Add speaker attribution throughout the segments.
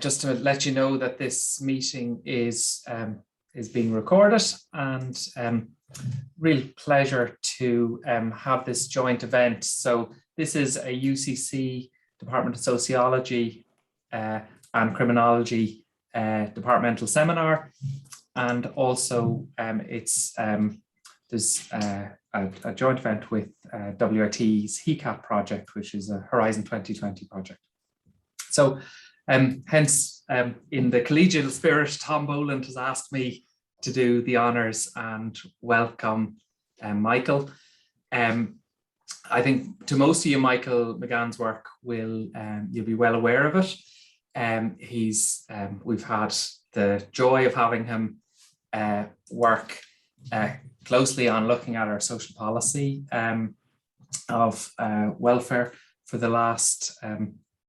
Speaker 1: just to let you know that this meeting is being recorded, and real pleasure to have this joint event. So this is a UCC Department of Sociology and Criminology departmental seminar, and also there's a joint event with WIT's HECAP project, which is a Horizon 2020 project. So hence, in the collegial spirit, Tom Boland has asked me to do the honours and welcome Michael. I think to most of you, Michael McGann's work you'll be well aware of it. We've had the joy of having him work closely on looking at our social policy of welfare for the last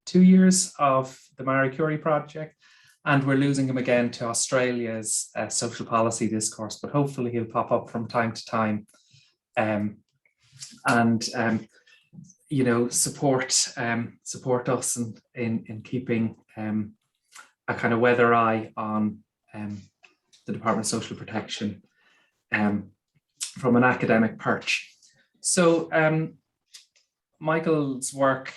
Speaker 1: 2 years of the Marie Curie project, and we're losing him again to Australia's social policy discourse, but hopefully he'll pop up from time to time you know, support us in keeping a kind of weather eye on the Department of Social Protection from an academic perch. So Michael's work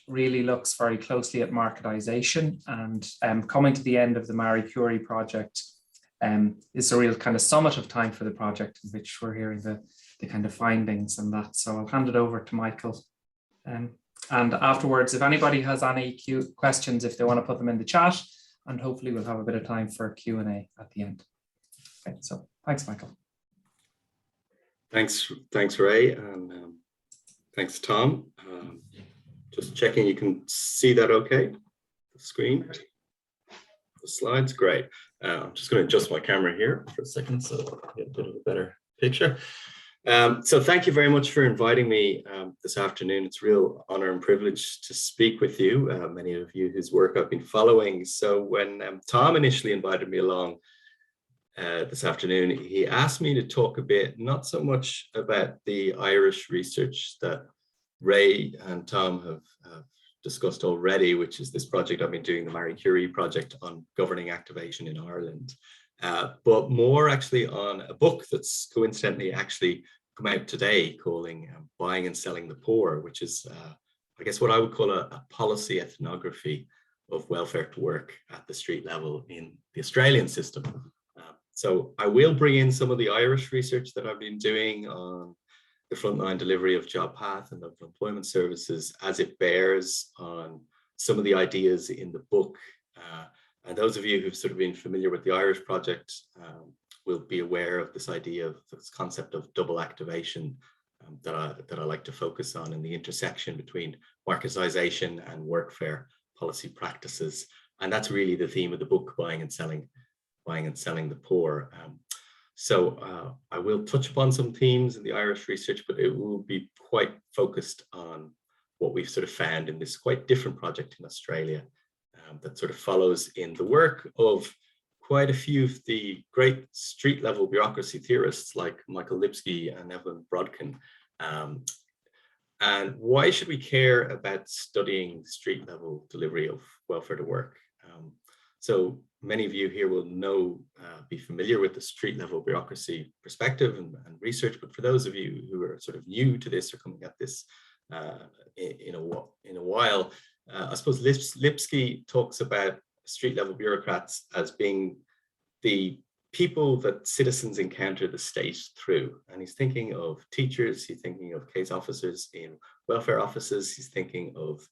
Speaker 1: really looks very closely at marketisation, and coming to the end of the Marie Curie project is a real kind of summative time for the project, in which we're hearing the kind of findings and that. So I'll hand it over to Michael. And afterwards, if anybody has any questions, if they want to put them in the chat, and hopefully we'll have a bit of time for a Q&A at the end. Okay, so thanks, Michael.
Speaker 2: Thanks, Ray, and thanks, Tom. Just checking you can see that okay, the screen, the slides, great. I'm just going to adjust my camera here for a second so I get a bit of a better picture. So thank you very much for inviting me this afternoon. It's a real honor and privilege to speak with you, many of you whose work I've been following. So when Tom initially invited me along this afternoon, he asked me to talk a bit, not so much about the Irish research that Ray and Tom have discussed already, which is this project I've been doing, the Marie Curie project on governing activation in Ireland. But more actually on a book that's coincidentally actually come out today calling Buying and Selling the Poor, which is, I guess, what I would call a policy ethnography of welfare to work at the street level in the Australian system. So I will bring in some of the Irish research that I've been doing on the frontline delivery of job path and local employment services as it bears on some of the ideas in the book. And those of you who've sort of been familiar with the Irish project will be aware of this idea of this concept of double activation that I like to focus on, and the intersection between marketisation and workfare policy practices. And that's really the theme of the book, Buying and Selling the Poor. So I will touch upon some themes in the Irish research, but it will be quite focused on what we've sort of found in this quite different project in Australia. That sort of follows in the work of quite a few of the great street level bureaucracy theorists like Michael Lipsky and Evelyn Brodkin. And why should we care about studying street level delivery of welfare to work? So many of you here will be familiar with the street level bureaucracy perspective and research, but for those of you who are sort of new to this or coming at this in a while, I suppose Lipsky talks about street level bureaucrats as being the people that citizens encounter the state through. And he's thinking of teachers, he's thinking of case officers in welfare offices, he's thinking of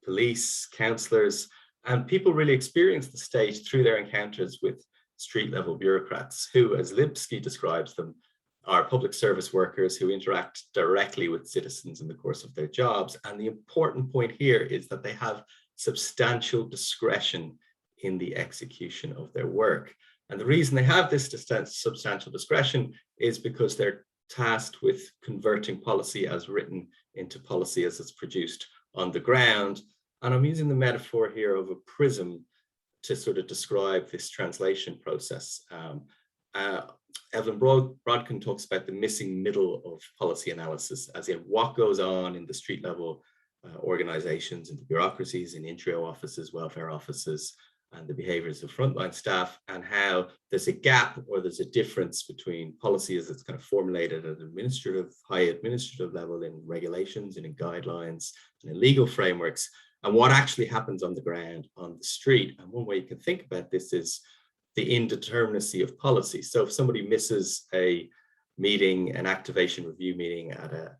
Speaker 2: police, councillors, and people really experience the state through their encounters with street level bureaucrats who, as Lipsky describes them, are public service workers who interact directly with citizens in the course of their jobs. And the important point here is that they have substantial discretion in the execution of their work. And the reason they have this substantial discretion is because they're tasked with converting policy as written into policy as it's produced on the ground. And I'm using the metaphor here of a prism to sort of describe this translation process. Evelyn Brodkin talks about the missing middle of policy analysis, as in what goes on in the street level organizations, into bureaucracies, in intro offices, welfare offices, and the behaviors of frontline staff, and how there's a gap or there's a difference between policy as it's kind of formulated at high administrative level in regulations and in guidelines and in legal frameworks, and what actually happens on the ground, on the street. And one way you can think about this is the indeterminacy of policy. So if somebody misses a meeting, an activation review meeting at a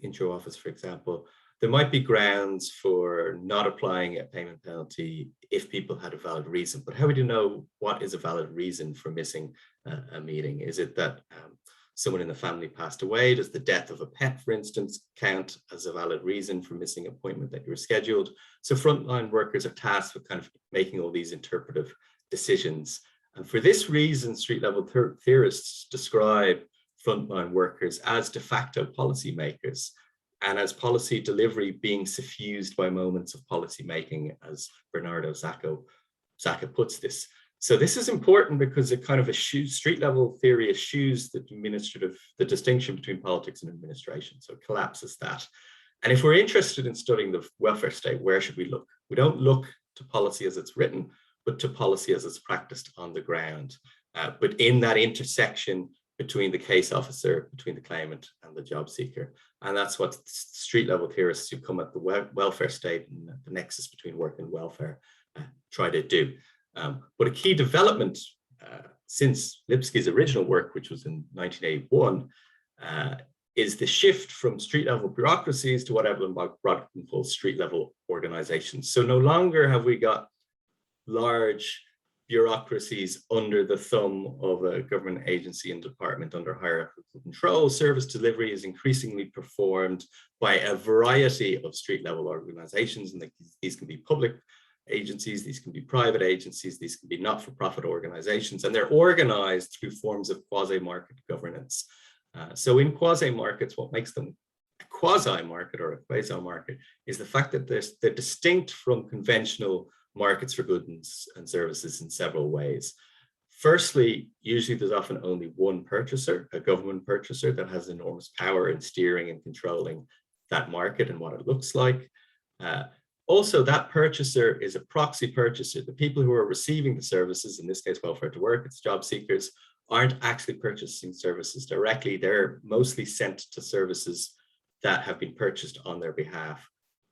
Speaker 2: intro office, for example, there might be grounds for not applying a payment penalty if people had a valid reason. But how would you know what is a valid reason for missing a meeting? Is it that someone in the family passed away? Does the death of a pet, for instance, count as a valid reason for missing an appointment that you were scheduled? So frontline workers are tasked with kind of making all these interpretive decisions. And for this reason, street level theorists describe frontline workers as de facto policymakers, and as policy delivery being suffused by moments of policy making, as Bernardo Zacca puts this. So this is important because it kind of eschews, street level theory eschews the distinction between politics and administration. So it collapses that. And if we're interested in studying the welfare state, where should we look? We don't look to policy as it's written, but to policy as it's practiced on the ground. But in that intersection between the case officer, between the claimant and the job seeker. And that's what street level theorists who come at the welfare state and the nexus between work and welfare try to do. But a key development since Lipsky's original work, which was in 1981, is the shift from street level bureaucracies to what Evelyn Brodkin calls street level organizations. So no longer have we got large bureaucracies under the thumb of a government agency and department under hierarchical control. Service delivery is increasingly performed by a variety of street level organizations, and these can be public agencies, these can be private agencies, these can be not-for-profit organizations, and they're organized through forms of quasi-market governance. So in quasi-markets, what makes them a quasi-market or a quasi-market is the fact that they're distinct from conventional markets for goods and services in several ways. Firstly, usually there's often only one purchaser, a government purchaser that has enormous power in steering and controlling that market and what it looks like. Also, that purchaser is a proxy purchaser. The people who are receiving the services, in this case, welfare to work, it's job seekers, aren't actually purchasing services directly. They're mostly sent to services that have been purchased on their behalf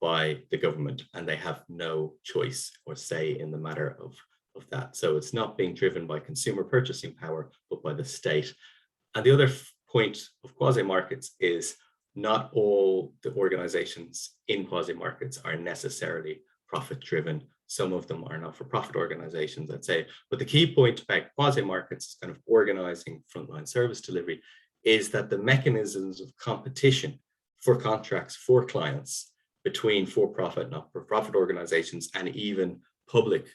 Speaker 2: by the government, and they have no choice or say in the matter of that. So it's not being driven by consumer purchasing power, but by the state. And the other point of quasi-markets is not all the organizations in quasi-markets are necessarily profit-driven. Some of them are not-for-profit organizations, I'd say. But the key point about quasi-markets, kind of organizing frontline service delivery, is that the mechanisms of competition for contracts for clients between for-profit, not-for-profit organizations, and even publicly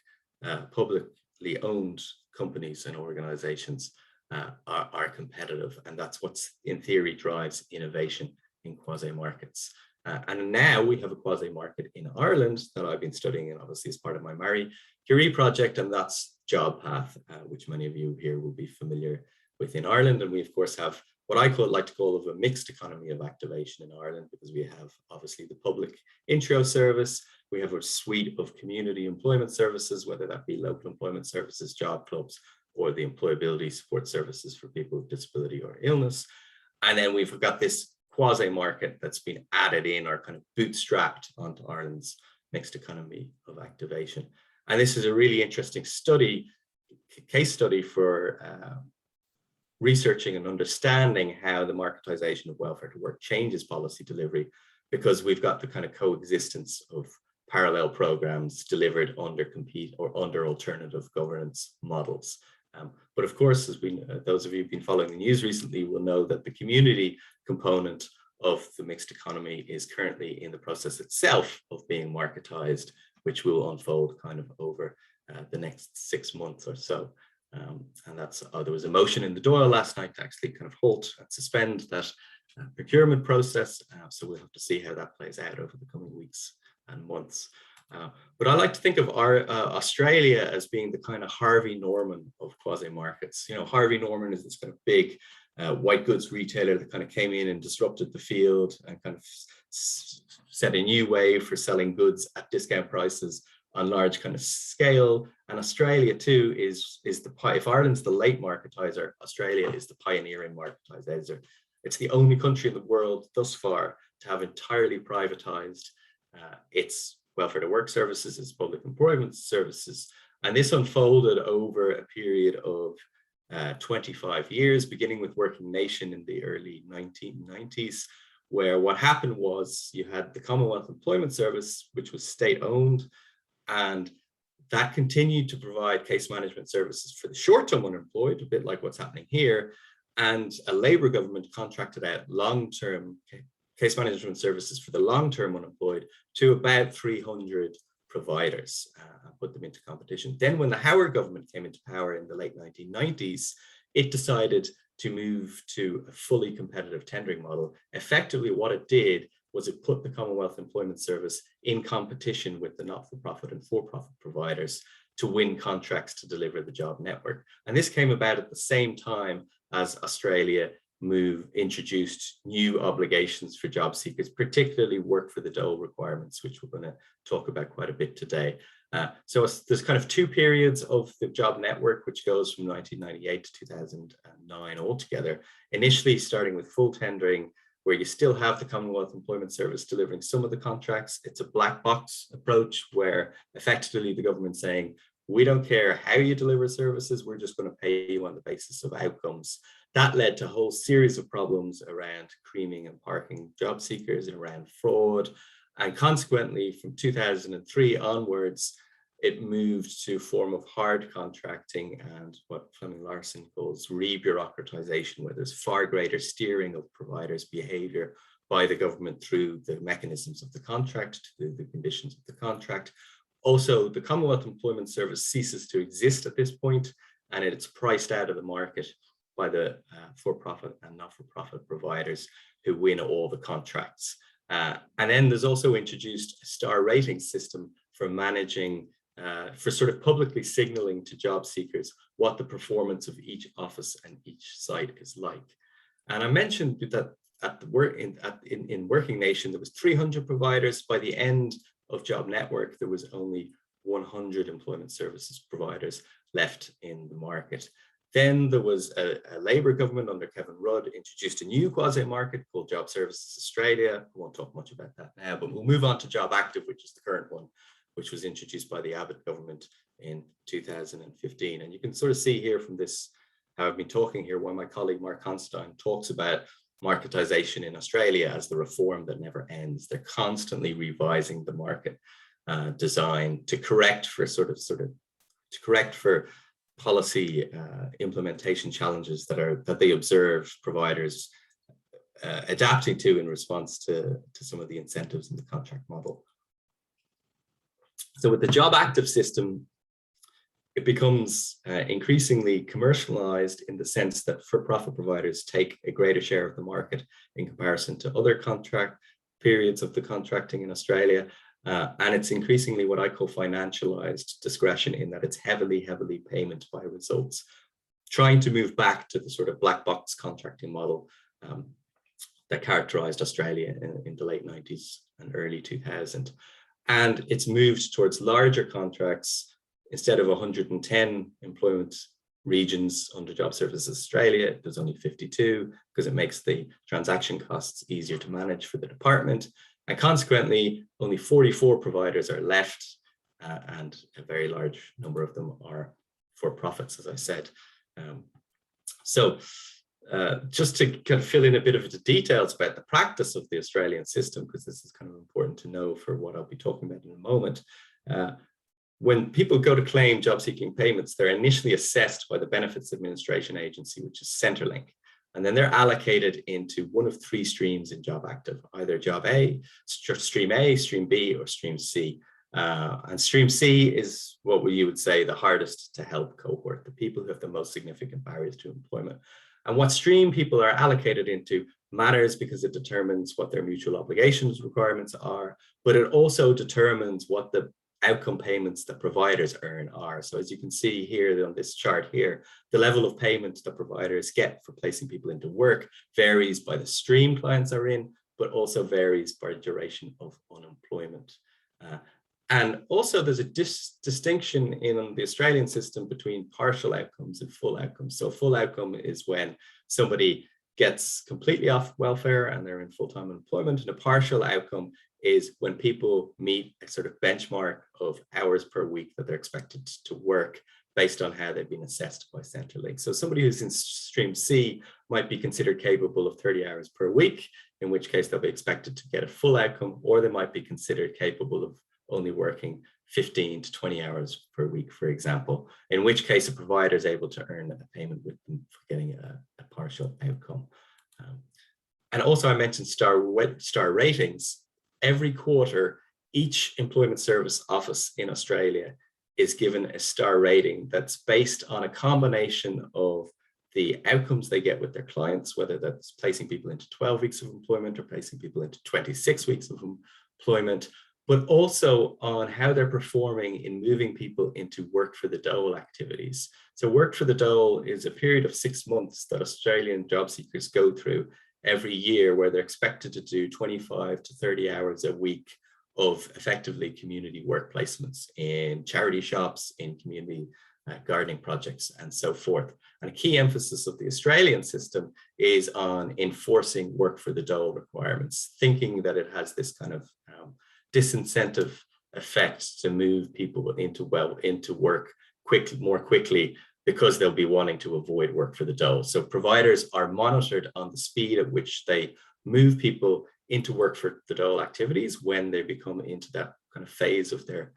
Speaker 2: owned companies and organizations are competitive. And that's what's, in theory, drives innovation in quasi-markets. And now we have a quasi-market in Ireland that I've been studying, and obviously as part of my Marie Curie project, and that's JobPath, which many of you here will be familiar with in Ireland. And we, of course, have what I like to call a mixed economy of activation in Ireland, because we have obviously the public intro service, we have a suite of community employment services, whether that be local employment services, job clubs, or the employability support services for people with disability or illness. And then we've got this quasi-market that's been added in or kind of bootstrapped onto Ireland's mixed economy of activation. And this is a really interesting case study for researching and understanding how the marketization of welfare to work changes policy delivery, because we've got the kind of coexistence of parallel programs delivered under alternative governance models. But of course, as those of you who've been following the news recently will know that the community component of the mixed economy is currently in the process itself of being marketized, which will unfold kind of over the next 6 months or so. And that's, there was a motion in the Dáil last night to actually kind of halt and suspend that procurement process. So we'll have to see how that plays out over the coming weeks and months. But I like to think of Australia as being the kind of Harvey Norman of quasi-markets. You know, Harvey Norman is this kind of big white goods retailer that kind of came in and disrupted the field and kind of set a new way for selling goods at discount prices on large kind of scale. And Australia too is the, if Ireland's the late marketizer, Australia is the pioneering marketizer. It's the only country in the world thus far to have entirely privatized its welfare to work services, its public employment services. And this unfolded over a period of 25 years, beginning with Working Nation in the early 1990s, where what happened was you had the Commonwealth Employment Service, which was state-owned, and that continued to provide case management services for the short-term unemployed, a bit like what's happening here, and a Labour government contracted out long-term case management services for the long-term unemployed to about 300 providers, put them into competition. Then when the Howard government came into power in the late 1990s, it decided to move to a fully competitive tendering model. Effectively, what it did was it put the Commonwealth Employment Service in competition with the not-for-profit and for-profit providers to win contracts to deliver the job network. And this came about at the same time as Australia introduced new obligations for job seekers, particularly work for the dole requirements, which we're going to talk about quite a bit today. So there's kind of two periods of the job network, which goes from 1998 to 2009 altogether, initially starting with full tendering, where you still have the Commonwealth Employment Service delivering some of the contracts. It's a black box approach where effectively the government's saying, we don't care how you deliver services, we're just going to pay you on the basis of outcomes. That led to a whole series of problems around creaming and parking job seekers and around fraud. And consequently, from 2003 onwards, it moved to a form of hard contracting and what Fleming Larson calls re-bureaucratization, where there's far greater steering of providers' behavior by the government through the mechanisms of the contract, to the conditions of the contract. Also, the Commonwealth Employment Service ceases to exist at this point, and it's priced out of the market by the for-profit and not-for-profit providers who win all the contracts. And then there's also introduced a star rating system for managing, for sort of publicly signaling to job seekers what the performance of each office and each site is like. And I mentioned that at the in Working Nation, there was 300 providers. By the end of Job Network, there was only 100 employment services providers left in the market. Then there was a Labour government under Kevin Rudd introduced a new quasi-market called Job Services Australia. I won't talk much about that now, but we'll move on to Job Active, which is the current one, which was introduced by the Abbott government in 2015. And you can sort of see here from this, how I've been talking here, why my colleague Mark Constantine talks about marketisation in Australia as the reform that never ends. They're constantly revising the market design to correct for policy implementation challenges that they observe providers adapting to in response to some of the incentives in the contract model. So with the Job Active system, it becomes increasingly commercialized in the sense that for-profit providers take a greater share of the market in comparison to other contract periods of the contracting in Australia. And it's increasingly what I call financialized discretion, in that it's heavily payment by results, trying to move back to the sort of black box contracting model that characterized Australia in the late 90s and early 2000. And it's moved towards larger contracts. Instead of 110 employment regions under Job Services Australia, there's only 52, because it makes the transaction costs easier to manage for the department. And consequently, only 44 providers are left, and a very large number of them are for profits, as I said. Just to kind of fill in a bit of the details about the practice of the Australian system, because this is kind of important to know for what I'll be talking about in a moment. When people go to claim job seeking payments, they're initially assessed by the Benefits Administration Agency, which is Centrelink. And then they're allocated into one of three streams in Job Active, either Job A, Stream A, Stream B, or Stream C. And Stream C is what you would say the hardest to help cohort, the people who have the most significant barriers to employment. And what stream people are allocated into matters because it determines what their mutual obligations requirements are, but it also determines what the outcome payments that providers earn are. So as you can see here on this chart here, the level of payment that providers get for placing people into work varies by the stream clients are in, but also varies by duration of unemployment. And also there's a distinction in the Australian system between partial outcomes and full outcomes. So full outcome is when somebody gets completely off welfare and they're in full-time employment, and a partial outcome is when people meet a sort of benchmark of hours per week that they're expected to work based on how they've been assessed by Centrelink. So somebody who's in stream C might be considered capable of 30 hours per week, in which case they'll be expected to get a full outcome, or they might be considered capable of only working 15 to 20 hours per week, for example, in which case a provider is able to earn a payment with them for getting a partial outcome. And also I mentioned star ratings. Every quarter, each employment service office in Australia is given a star rating that's based on a combination of the outcomes they get with their clients, whether that's placing people into 12 weeks of employment or placing people into 26 weeks of employment, but also on how they're performing in moving people into work for the dole activities. So work for the dole is a period of 6 months that Australian job seekers go through every year, where they're expected to do 25 to 30 hours a week of effectively community work placements in charity shops, in community gardening projects, and so forth. And a key emphasis of the Australian system is on enforcing work for the dole requirements, thinking that it has this kind of disincentive effect to move people into work more quickly, because they'll be wanting to avoid work for the dole. So providers are monitored on the speed at which they move people into work for the dole activities when they become into that kind of phase of their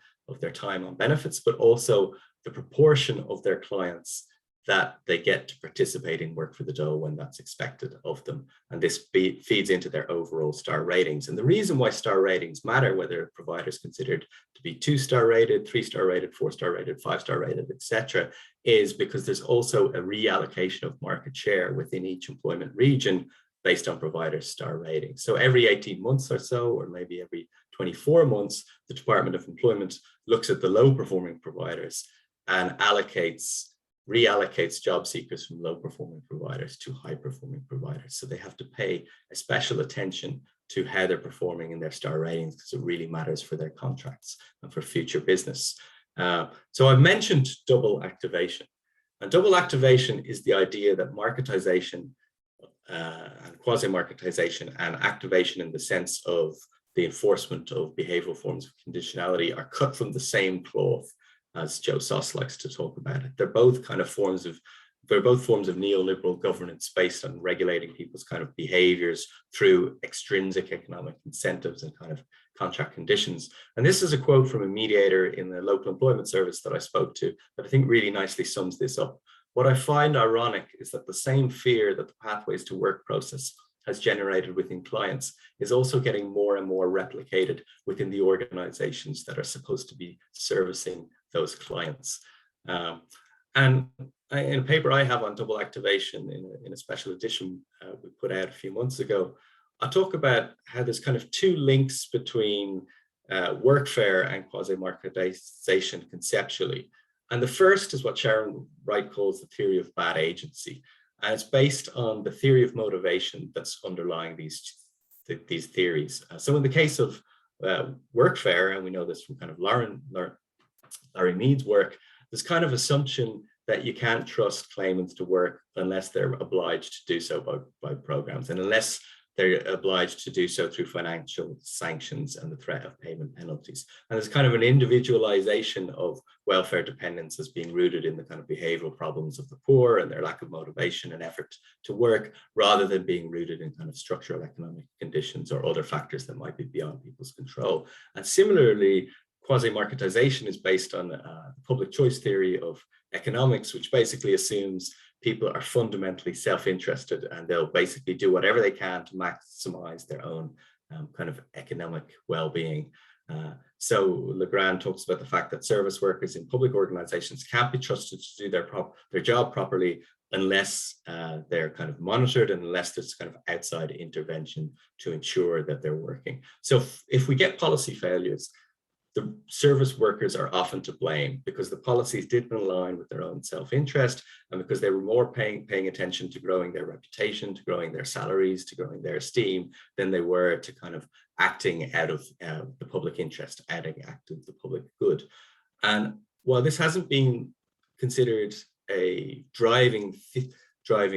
Speaker 2: time on benefits, but also the proportion of their clients that they get to participate in work for the dole when that's expected of them. And this feeds into their overall star ratings. And the reason why star ratings matter, whether a provider is considered to be 2-star rated, 3-star rated, 4-star rated, 5-star rated, etc., is because there's also a reallocation of market share within each employment region based on provider star ratings. So every 18 months or so, or maybe every 24 months, the Department of Employment looks at the low performing providers and reallocates job seekers from low performing providers to high performing providers. So they have to pay a special attention to how they're performing in their star ratings, because it really matters for their contracts and for future business. So I've mentioned double activation. And double activation is the idea that marketisation and quasi-marketisation and activation in the sense of the enforcement of behavioural forms of conditionality are cut from the same cloth, as Joe Soss likes to talk about it. They're both forms of neoliberal governance based on regulating people's kind of behaviors through extrinsic economic incentives and kind of contract conditions. And this is a quote from a mediator in the local employment service that I spoke to that I think really nicely sums this up. What I find ironic is that the same fear that the pathways to work process has generated within clients is also getting more and more replicated within the organizations that are supposed to be servicing those clients. And in a paper I have on double activation in a special edition we put out a few months ago, I talk about how there's kind of two links between workfare and quasi-marketisation conceptually. And the first is what Sharon Wright calls the theory of bad agency. And it's based on the theory of motivation that's underlying these theories. So in the case of workfare, and we know this from kind of Larry Mead's work, there's kind of assumption that you can't trust claimants to work unless they're obliged to do so by programs, and unless they're obliged to do so through financial sanctions and the threat of payment penalties. And there's kind of an individualization of welfare dependence as being rooted in the kind of behavioral problems of the poor and their lack of motivation and effort to work, rather than being rooted in kind of structural economic conditions or other factors that might be beyond people's control. And similarly, quasi-marketisation is based on the public choice theory of economics, which basically assumes people are fundamentally self-interested and they'll basically do whatever they can to maximize their own kind of economic well-being. So Legrand talks about the fact that service workers in public organizations can't be trusted to do their job properly unless they're kind of monitored and unless there's kind of outside intervention to ensure that they're working. So if we get policy failures, the service workers are often to blame because the policies didn't align with their own self-interest, and because they were more paying attention to growing their reputation, to growing their salaries, to growing their esteem, than they were to kind of acting out of the public interest, acting of the public good. And while this hasn't been considered a driving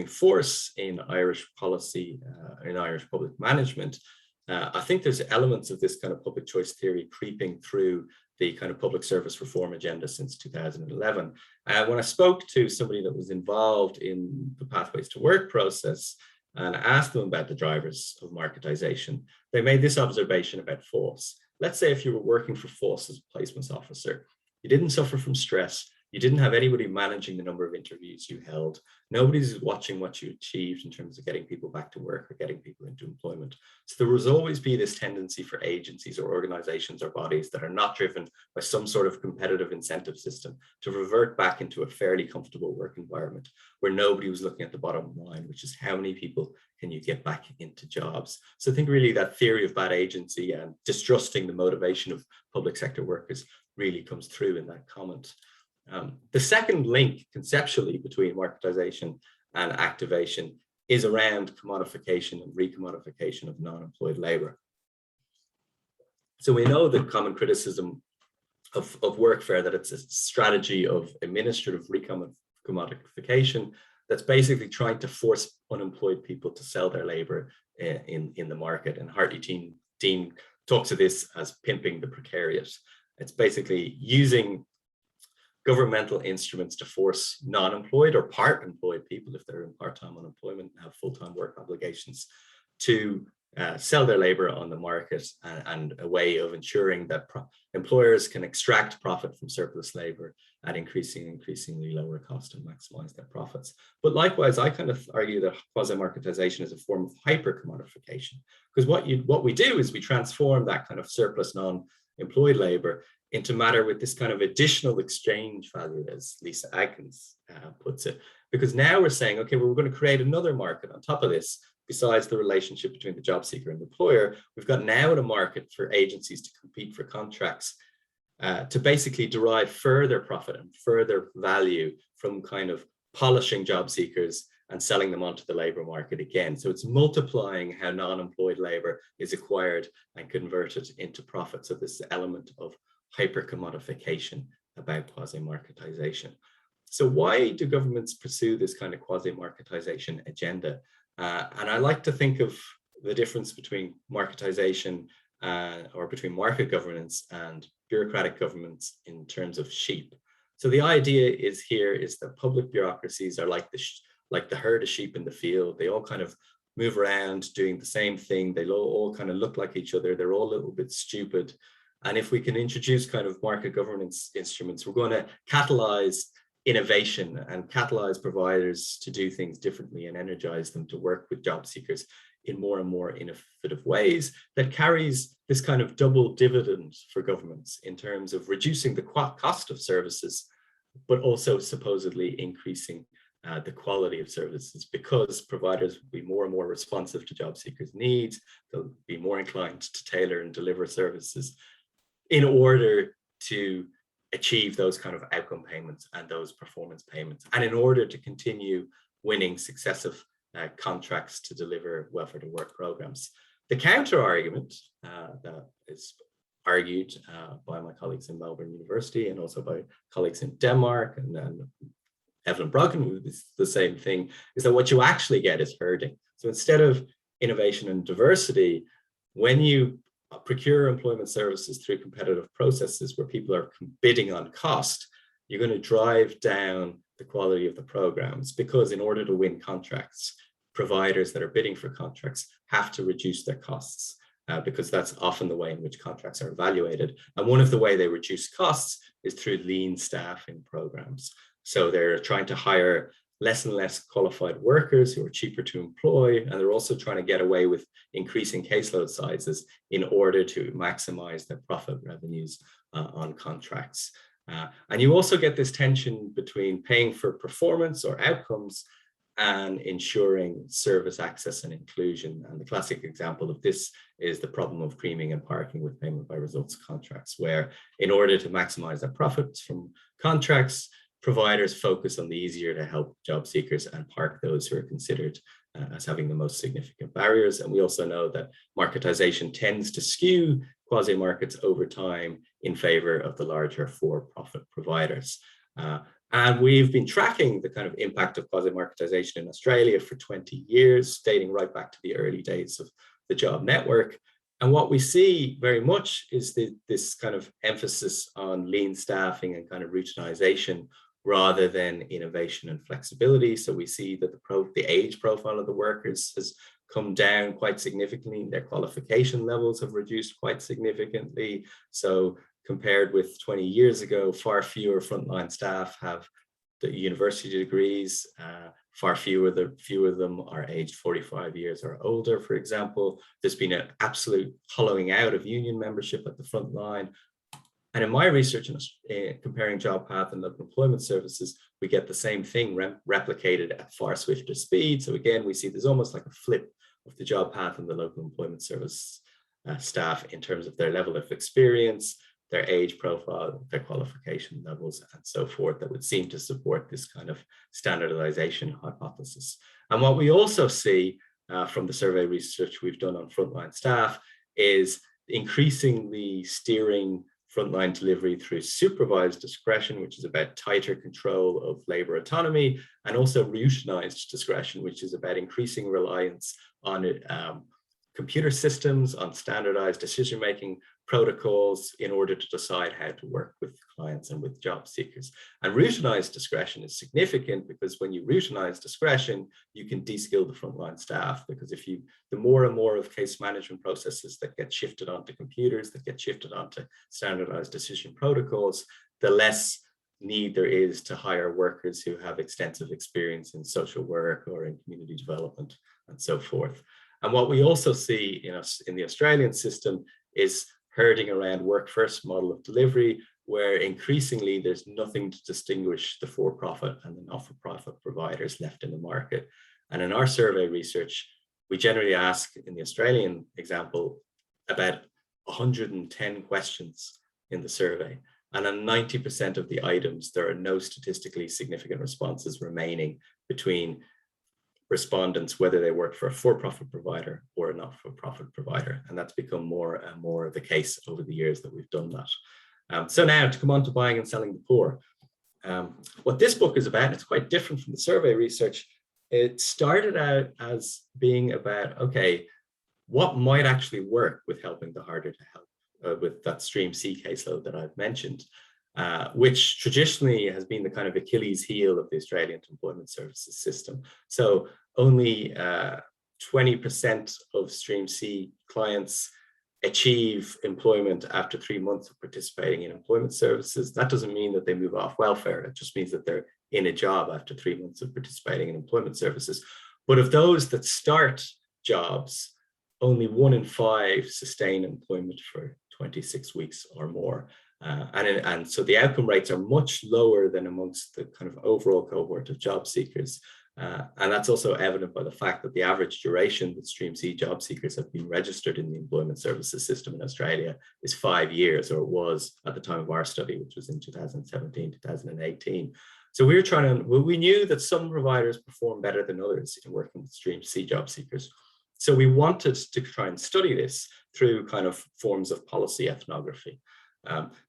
Speaker 2: force in Irish policy, in Irish public management, I think there's elements of this kind of public choice theory creeping through the kind of public service reform agenda since 2011. When I spoke to somebody that was involved in the Pathways to Work process and asked them about the drivers of marketisation, they made this observation about FÁS. Let's say if you were working for FÁS as a placements officer, you didn't suffer from stress, you didn't have anybody managing the number of interviews you held. Nobody's watching what you achieved in terms of getting people back to work or getting people into employment. So there will always be this tendency for agencies or organizations or bodies that are not driven by some sort of competitive incentive system to revert back into a fairly comfortable work environment where nobody was looking at the bottom line, which is how many people can you get back into jobs. So I think really that theory of bad agency and distrusting the motivation of public sector workers really comes through in that comment. The second link conceptually between marketisation and activation is around commodification and recommodification of non-employed labour. So we know the common criticism of workfare that it's a strategy of administrative recommodification that's basically trying to force unemployed people to sell their labour in the market. And Hartley Dean talks of this as pimping the precariat. It's basically using governmental instruments to force non-employed or part-employed people, if they're in part-time unemployment and have full-time work obligations, to sell their labor on the market, and a way of ensuring that employers can extract profit from surplus labor at increasingly lower cost and maximize their profits. But likewise, I kind of argue that quasi-marketisation is a form of hyper-commodification, because what we do is we transform that kind of surplus non-employed labor into matter with this kind of additional exchange value, as Lisa Adkins puts it. Because now we're saying, okay, well, we're going to create another market on top of this, besides the relationship between the job seeker and the employer. We've got now a market for agencies to compete for contracts to basically derive further profit and further value from kind of polishing job seekers and selling them onto the labor market again. So it's multiplying how non-employed labor is acquired and converted into profit. So this element of hyper-commodification about quasi-marketisation. So why do governments pursue this kind of quasi-marketisation agenda? And I like to think of the difference between marketisation or between market governance and bureaucratic governments in terms of sheep. So the idea is that public bureaucracies are like the herd of sheep in the field. They all kind of move around doing the same thing. They all kind of look like each other. They're all a little bit stupid. And if we can introduce kind of market governance instruments, we're going to catalyze innovation and catalyze providers to do things differently and energize them to work with job seekers in more and more innovative ways that carries this kind of double dividend for governments in terms of reducing the cost of services, but also supposedly increasing the quality of services, because providers will be more and more responsive to job seekers' needs. They'll be more inclined to tailor and deliver services in order to achieve those kind of outcome payments and those performance payments, and in order to continue winning successive contracts to deliver welfare to work programs. The counter argument that is argued by my colleagues in Melbourne University and also by colleagues in Denmark and Evelyn Brocken, who is the same thing, is that what you actually get is herding. So instead of innovation and diversity, when you procure employment services through competitive processes where people are bidding on cost, you're going to drive down the quality of the programs, because in order to win contracts, providers that are bidding for contracts have to reduce their costs, because that's often the way in which contracts are evaluated. And one of the way they reduce costs is through lean staff in programs. So they're trying to hire less and less qualified workers who are cheaper to employ, and they're also trying to get away with increasing caseload sizes in order to maximize their profit revenues on contracts. And you also get this tension between paying for performance or outcomes and ensuring service access and inclusion. And the classic example of this is the problem of creaming and parking with payment by results contracts, where in order to maximize their profits from contracts, providers focus on the easier to help job seekers and park those who are considered as having the most significant barriers. And we also know that marketisation tends to skew quasi-markets over time in favor of the larger for-profit providers. And we've been tracking the kind of impact of quasi-marketisation in Australia for 20 years, dating right back to the early days of the job network. And what we see very much is this kind of emphasis on lean staffing and kind of routinization rather than innovation and flexibility. So we see that the age profile of the workers has come down quite significantly. Their qualification levels have reduced quite significantly. So compared with 20 years ago, far fewer frontline staff have the university degrees. Far fewer of them are aged 45 years or older, for example. There's been an absolute hollowing out of union membership at the front line. And in my research, comparing job path and local employment services, we get the same thing replicated at far swifter speed. So again, we see there's almost like a flip of the job path and the local employment service staff in terms of their level of experience, their age profile, their qualification levels, and so forth, that would seem to support this kind of standardization hypothesis. And what we also see from the survey research we've done on frontline staff is increasingly steering frontline delivery through supervised discretion, which is about tighter control of labor autonomy, and also routinized discretion, which is about increasing reliance on computer systems, on standardized decision-making protocols in order to decide how to work with clients and with job seekers. And routinized discretion is significant because when you routinize discretion, you can de-skill the frontline staff, because the more and more of case management processes that get shifted onto computers, that get shifted onto standardized decision protocols, the less need there is to hire workers who have extensive experience in social work or in community development and so forth. And what we also see in the Australian system is herding around work-first model of delivery, where increasingly there's nothing to distinguish the for-profit and the not-for-profit providers left in the market. And in our survey research, we generally ask, in the Australian example, about 110 questions in the survey. And on 90% of the items, there are no statistically significant responses remaining between respondents, whether they work for a for-profit provider or a not-for-profit provider. And that's become more and more of the case over the years that we've done that. So now to come on to buying and selling the poor. What this book is about, it's quite different from the survey research. It started out as being about, okay, what might actually work with helping the harder to help, with that Stream C caseload that I've mentioned, which traditionally has been the kind of Achilles heel of the Australian employment services system. So only 20% of Stream C clients achieve employment after 3 months of participating in employment services. That doesn't mean that they move off welfare. It just means that they're in a job after 3 months of participating in employment services. But of those that start jobs, only 1 in 5 sustain employment for 26 weeks or more. And so the outcome rates are much lower than amongst the kind of overall cohort of job seekers. And that's also evident by the fact that the average duration that Stream C job seekers have been registered in the employment services system in Australia is 5 years, or it was at the time of our study, which was in 2017, 2018. So we knew that some providers perform better than others in working with Stream C job seekers. So we wanted to try and study this through kind of forms of policy ethnography.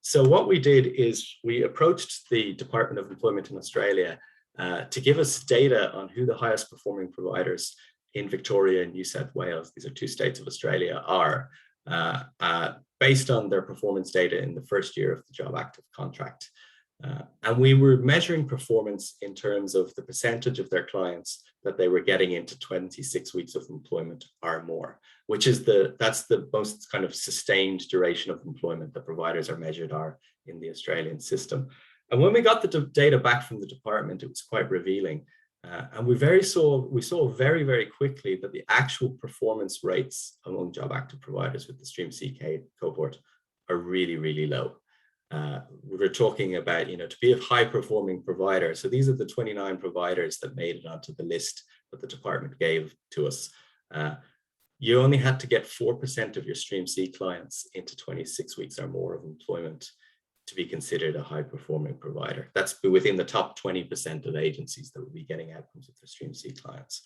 Speaker 2: So what we did is we approached the Department of Employment in Australia to give us data on who the highest performing providers in Victoria and New South Wales, these are 2 states of Australia, are based on their performance data in the first year of the job active contract. And we were measuring performance in terms of the percentage of their clients that they were getting into 26 weeks of employment or more, which is that's the most kind of sustained duration of employment that providers are measured are in the Australian system. And when we got the data back from the department, it was quite revealing. And we saw very, very quickly that the actual performance rates among job active providers with the Stream C cohort are really, really low. we were talking about, to be a high performing provider. So these are the 29 providers that made it onto the list that the department gave to us. You only had to get 4% of your Stream C clients into 26 weeks or more of employment to be considered a high performing provider. That's within the top 20% of agencies that would be getting outcomes with their Stream C clients.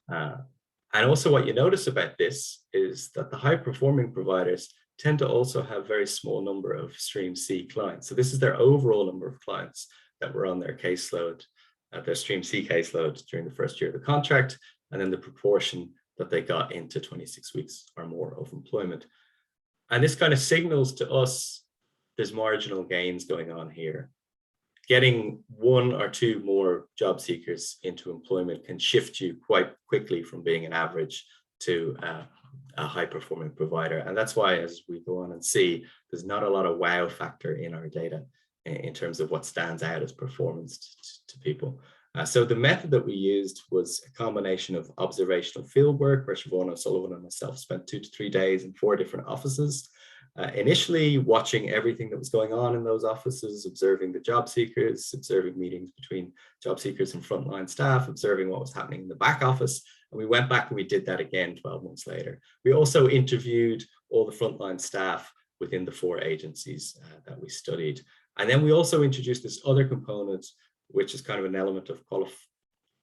Speaker 2: And also what you notice about this is that the high performing providers tend to also have very small number of Stream C clients. So this is their overall number of clients that were on their caseload, their Stream C caseload during the first year of the contract, and then the proportion that they got into 26 weeks or more of employment. And this kind of signals to us there's marginal gains going on here. Getting 1 or 2 more job seekers into employment can shift you quite quickly from being an average to a high performing provider. And that's why, as we go on and see, there's not a lot of wow factor in our data in terms of what stands out as performance to people. So the method that we used was a combination of observational field work, where Siobhan O'Sullivan and myself spent 2 to 3 days in 4 different offices. Initially watching everything that was going on in those offices, observing the job seekers, observing meetings between job seekers and frontline staff, observing what was happening in the back office. And we went back and we did that again 12 months later. We also interviewed all the frontline staff within the 4 agencies that we studied. And then we also introduced this other component, which is kind of an element of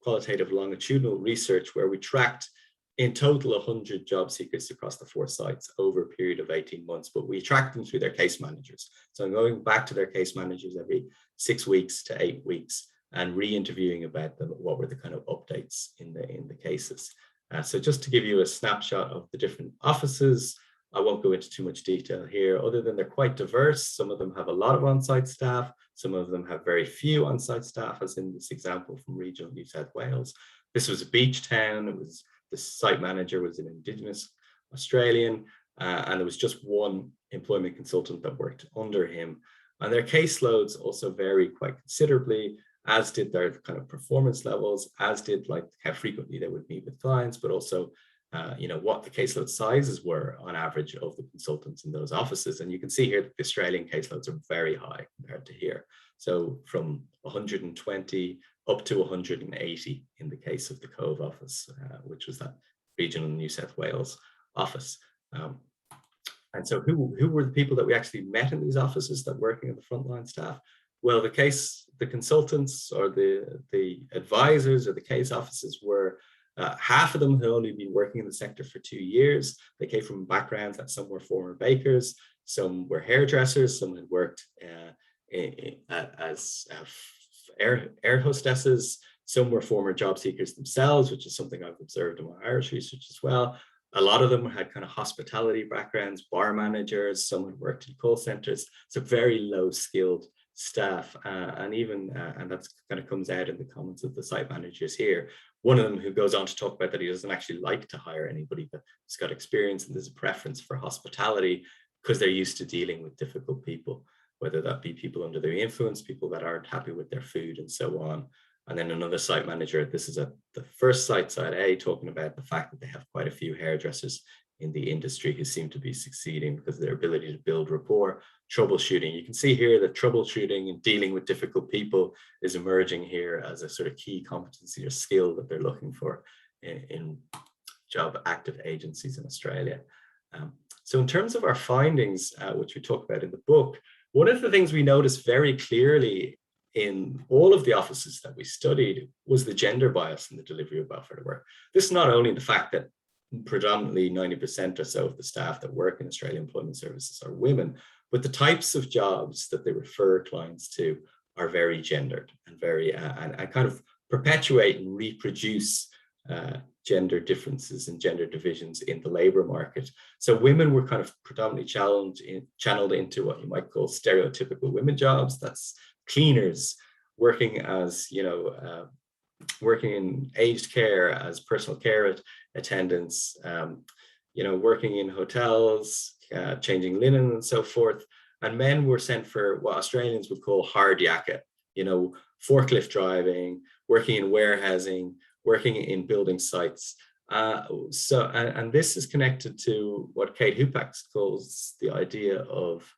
Speaker 2: qualitative longitudinal research, where we tracked in total 100 job seekers across the 4 sites over a period of 18 months, but we tracked them through their case managers. So I'm going back to their case managers every 6 weeks to 8 weeks and re-interviewing about them, what were the kind of updates in the cases. So just to give you a snapshot of the different offices, I won't go into too much detail here, other than they're quite diverse. Some of them have a lot of on-site staff. Some of them have very few on-site staff, as in this example from regional New South Wales. This was a beach town. The site manager was an Indigenous Australian, and there was just 1 employment consultant that worked under him. And their caseloads also vary quite considerably, as did their kind of performance levels, as did like how frequently they would meet with clients, but also what the caseload sizes were on average of the consultants in those offices. And you can see here that the Australian caseloads are very high compared to here. So from 120 up to 180 in the case of the Cove office, which was that regional New South Wales office. And so who were the people that we actually met in these offices that working in the frontline staff? Well, the consultants or the advisors or the case officers were half of them had only been working in the sector for 2 years. They came from backgrounds that some were former bakers, some were hairdressers, some had worked as air hostesses, some were former job seekers themselves, which is something I've observed in my Irish research as well. A lot of them had kind of hospitality backgrounds, bar managers, some had worked in call centers, so very low skilled staff, and that's kind of comes out in the comments of the site managers here. One of them who goes on to talk about that he doesn't actually like to hire anybody that's got experience, and there's a preference for hospitality because they're used to dealing with difficult people, whether that be people under their influence, people that aren't happy with their food and so on. And then another site manager, this is at the first site, site A, talking about the fact that they have quite a few hairdressers in the industry who seem to be succeeding because of their ability to build rapport. Troubleshooting, you can see here that troubleshooting and dealing with difficult people is emerging here as a sort of key competency or skill that they're looking for in job active agencies in Australia. So in terms of our findings, which we talk about in the book, one of the things we noticed very clearly in all of the offices that we studied was the gender bias in the delivery of welfare work. This is not only the fact that predominantly 90% or so of the staff that work in Australian Employment Services are women, but the types of jobs that they refer clients to are very gendered and very and kind of perpetuate and reproduce gender differences and gender divisions in the labor market. So women were kind of predominantly channeled into what you might call stereotypical women jobs. That's cleaners, working as, working in aged care as personal care attendants, working in hotels, changing linen and so forth. And men were sent for what Australians would call hard yakka, forklift driving, working in warehousing, working in building sites. And this is connected to what Kate Hupak calls the idea of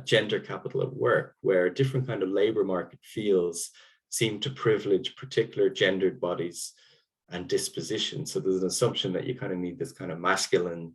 Speaker 2: gender capital at work, where different kind of labor market fields seem to privilege particular gendered bodies and disposition. So there's an assumption that you kind of need this kind of masculine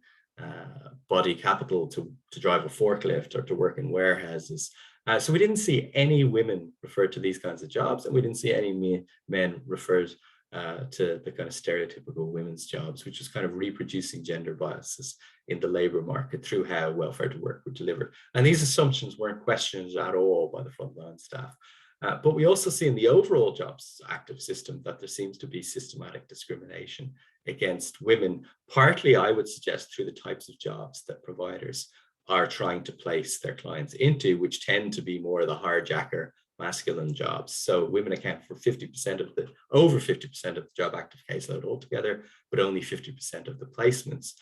Speaker 2: body capital to drive a forklift or to work in warehouses. So we didn't see any women referred to these kinds of jobs, and we didn't see any men referred to the kind of stereotypical women's jobs, which is kind of reproducing gender biases in the labor market through how welfare to work would deliver. And these assumptions weren't questioned at all by the frontline staff. But we also see in the overall jobs active system that there seems to be systematic discrimination against women, partly, I would suggest, through the types of jobs that providers are trying to place their clients into, which tend to be more of the hijacker masculine jobs. So women account for over 50% of the job active caseload altogether, but only 50% of the placements,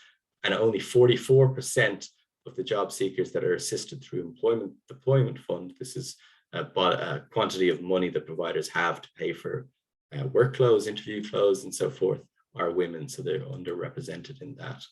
Speaker 2: and only 44% of the job seekers that are assisted through employment deployment fund. This is a quantity of money that providers have to pay for work clothes, interview clothes, and so forth, are women, so they're underrepresented in that.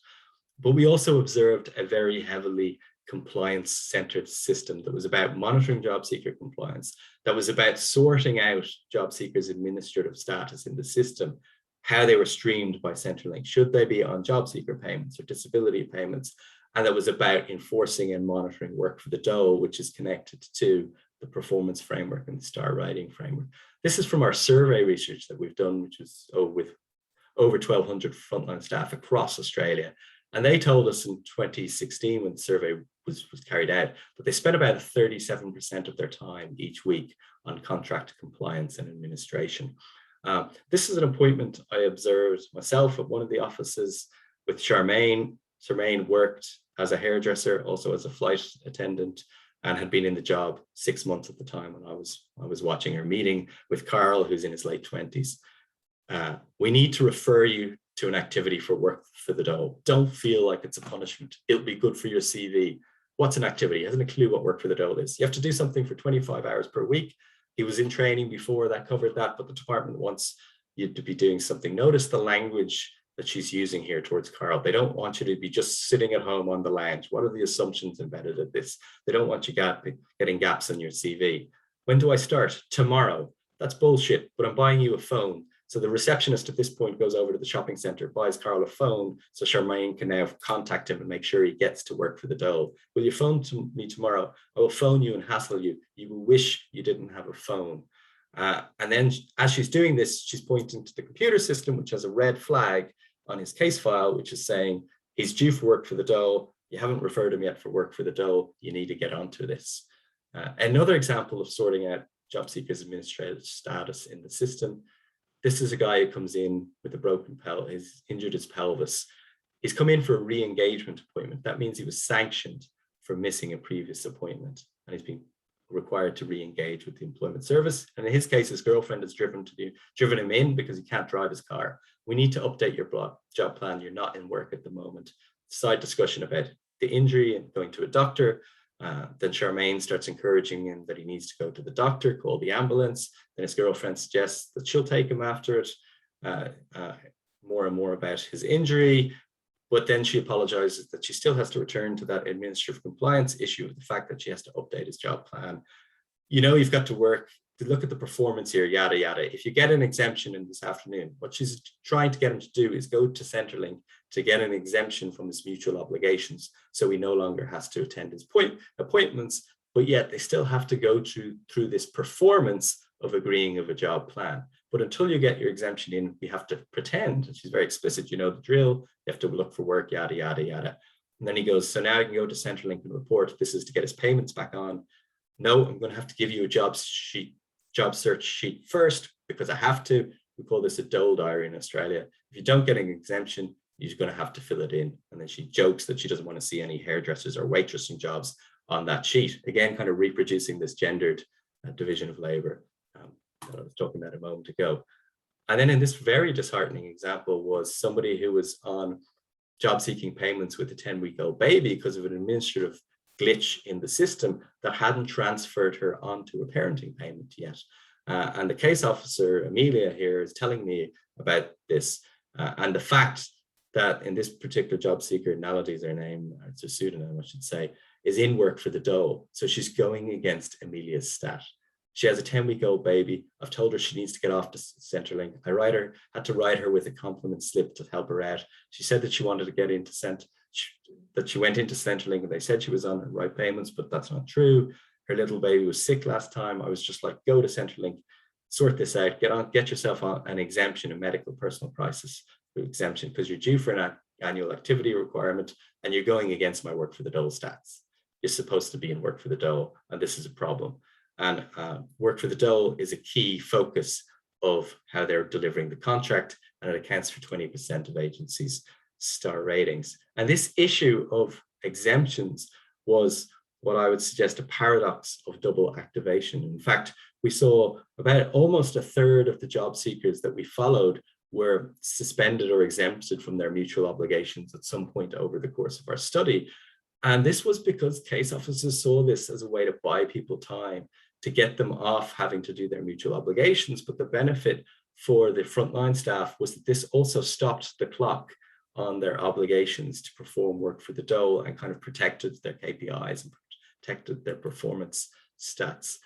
Speaker 2: But we also observed a very heavily compliance-centered system that was about monitoring job seeker compliance, that was about sorting out job seekers' administrative status in the system, how they were streamed by Centrelink, should they be on job seeker payments or disability payments, and that was about enforcing and monitoring work for the dole, which is connected to the performance framework and the star rating framework. This is from our survey research that we've done, which is with over 1,200 frontline staff across Australia. And they told us in 2016, when the survey was carried out, that they spent about 37% of their time each week on contract compliance and administration. This is an appointment I observed myself at one of the offices with Charmaine. Charmaine worked as a hairdresser, also as a flight attendant, and had been in the job 6 months at the time when I was watching her meeting with Carl, who's in his late 20s. We need to refer you to an activity for work for the dole. Don't feel like it's a punishment. It'll be good for your CV. What's an activity? He hasn't a clue what work for the dole is. You have to do something for 25 hours per week. He was in training before that covered that, but the department wants you to be doing something. Notice the language that she's using here towards Carl. They don't want you to be just sitting at home on the lounge. What are the assumptions embedded in this? They don't want you getting gaps in your CV. When do I start? Tomorrow. That's bullshit, but I'm buying you a phone. So the receptionist at this point goes over to the shopping center, buys Carl a phone, so Charmaine can now contact him and make sure he gets to work for the dole. Will you phone to me tomorrow? I will phone you and hassle you. You will wish you didn't have a phone. And then as she's doing this, she's pointing to the computer system, which has a red flag on his case file, which is saying he's due for work for the dole. You haven't referred him yet for work for the dole. You need to get onto this. Another example of sorting out job seekers' administrative status in the system. This is a guy who comes in with a broken pelvis, he's injured his pelvis. He's come in for a re-engagement appointment. That means he was sanctioned for missing a previous appointment, and he's been required to re-engage with the employment service. And in his case, his girlfriend has driven him in because he can't drive his car. We need to update your job plan. You're not in work at the moment. Side discussion about the injury and going to a doctor. Then Charmaine starts encouraging him that he needs to go to the doctor, call the ambulance. Then his girlfriend suggests that she'll take him after it, more and more about his injury. But then she apologizes that she still has to return to that administrative compliance issue of the fact that she has to update his job plan. You know, you've got to work to look at the performance here, yada, yada. If you get an exemption in this afternoon, what she's trying to get him to do is go to Centrelink to get an exemption from his mutual obligations. So he no longer has to attend his appointments, but yet they still have to go through this performance of agreeing of a job plan. But until you get your exemption in, we have to pretend, and she's very explicit, you know the drill, you have to look for work, yada, yada, yada. And then he goes, so now I can go to Centrelink and report, this is to get his payments back on. No, I'm going to have to give you a job search sheet first, because I have to. We call this a dole diary in Australia. If you don't get an exemption, you're going to have to fill it in. And then she jokes that she doesn't want to see any hairdressers or waitressing jobs on that sheet. Again, kind of reproducing this gendered division of labor that I was talking about a moment ago. And then in this very disheartening example was somebody who was on job seeking payments with a 10-week-old baby because of an administrative glitch in the system that hadn't transferred her onto a parenting payment yet. And the case officer, Amelia here, is telling me about this and the fact that in this particular job seeker, Naladi is her name, it's a pseudonym, I should say, is in work for the dole. So she's going against Amelia's stat. She has a 10-week-old baby. I've told her she needs to get off to Centrelink. Had to write her with a compliment slip to help her out. She said that she wanted to get into that she went into Centrelink and they said she was on the right payments, but that's not true. Her little baby was sick last time. I was just like, go to Centrelink, sort this out, get yourself on an exemption, a medical personal crisis exemption, because you're due for an annual activity requirement and you're going against my work for the dole stats. You're supposed to be in work for the dole, and this is a problem. And work for the dole is a key focus of how they're delivering the contract, and it accounts for 20% of agencies' star ratings. And this issue of exemptions was what I would suggest a paradox of double activation. In fact, we saw about almost a third of the job seekers that we followed were suspended or exempted from their mutual obligations at some point over the course of our study. And this was because case officers saw this as a way to buy people time, to get them off having to do their mutual obligations. But the benefit for the frontline staff was that this also stopped the clock on their obligations to perform work for the dole and kind of protected their KPIs and protected their performance stats.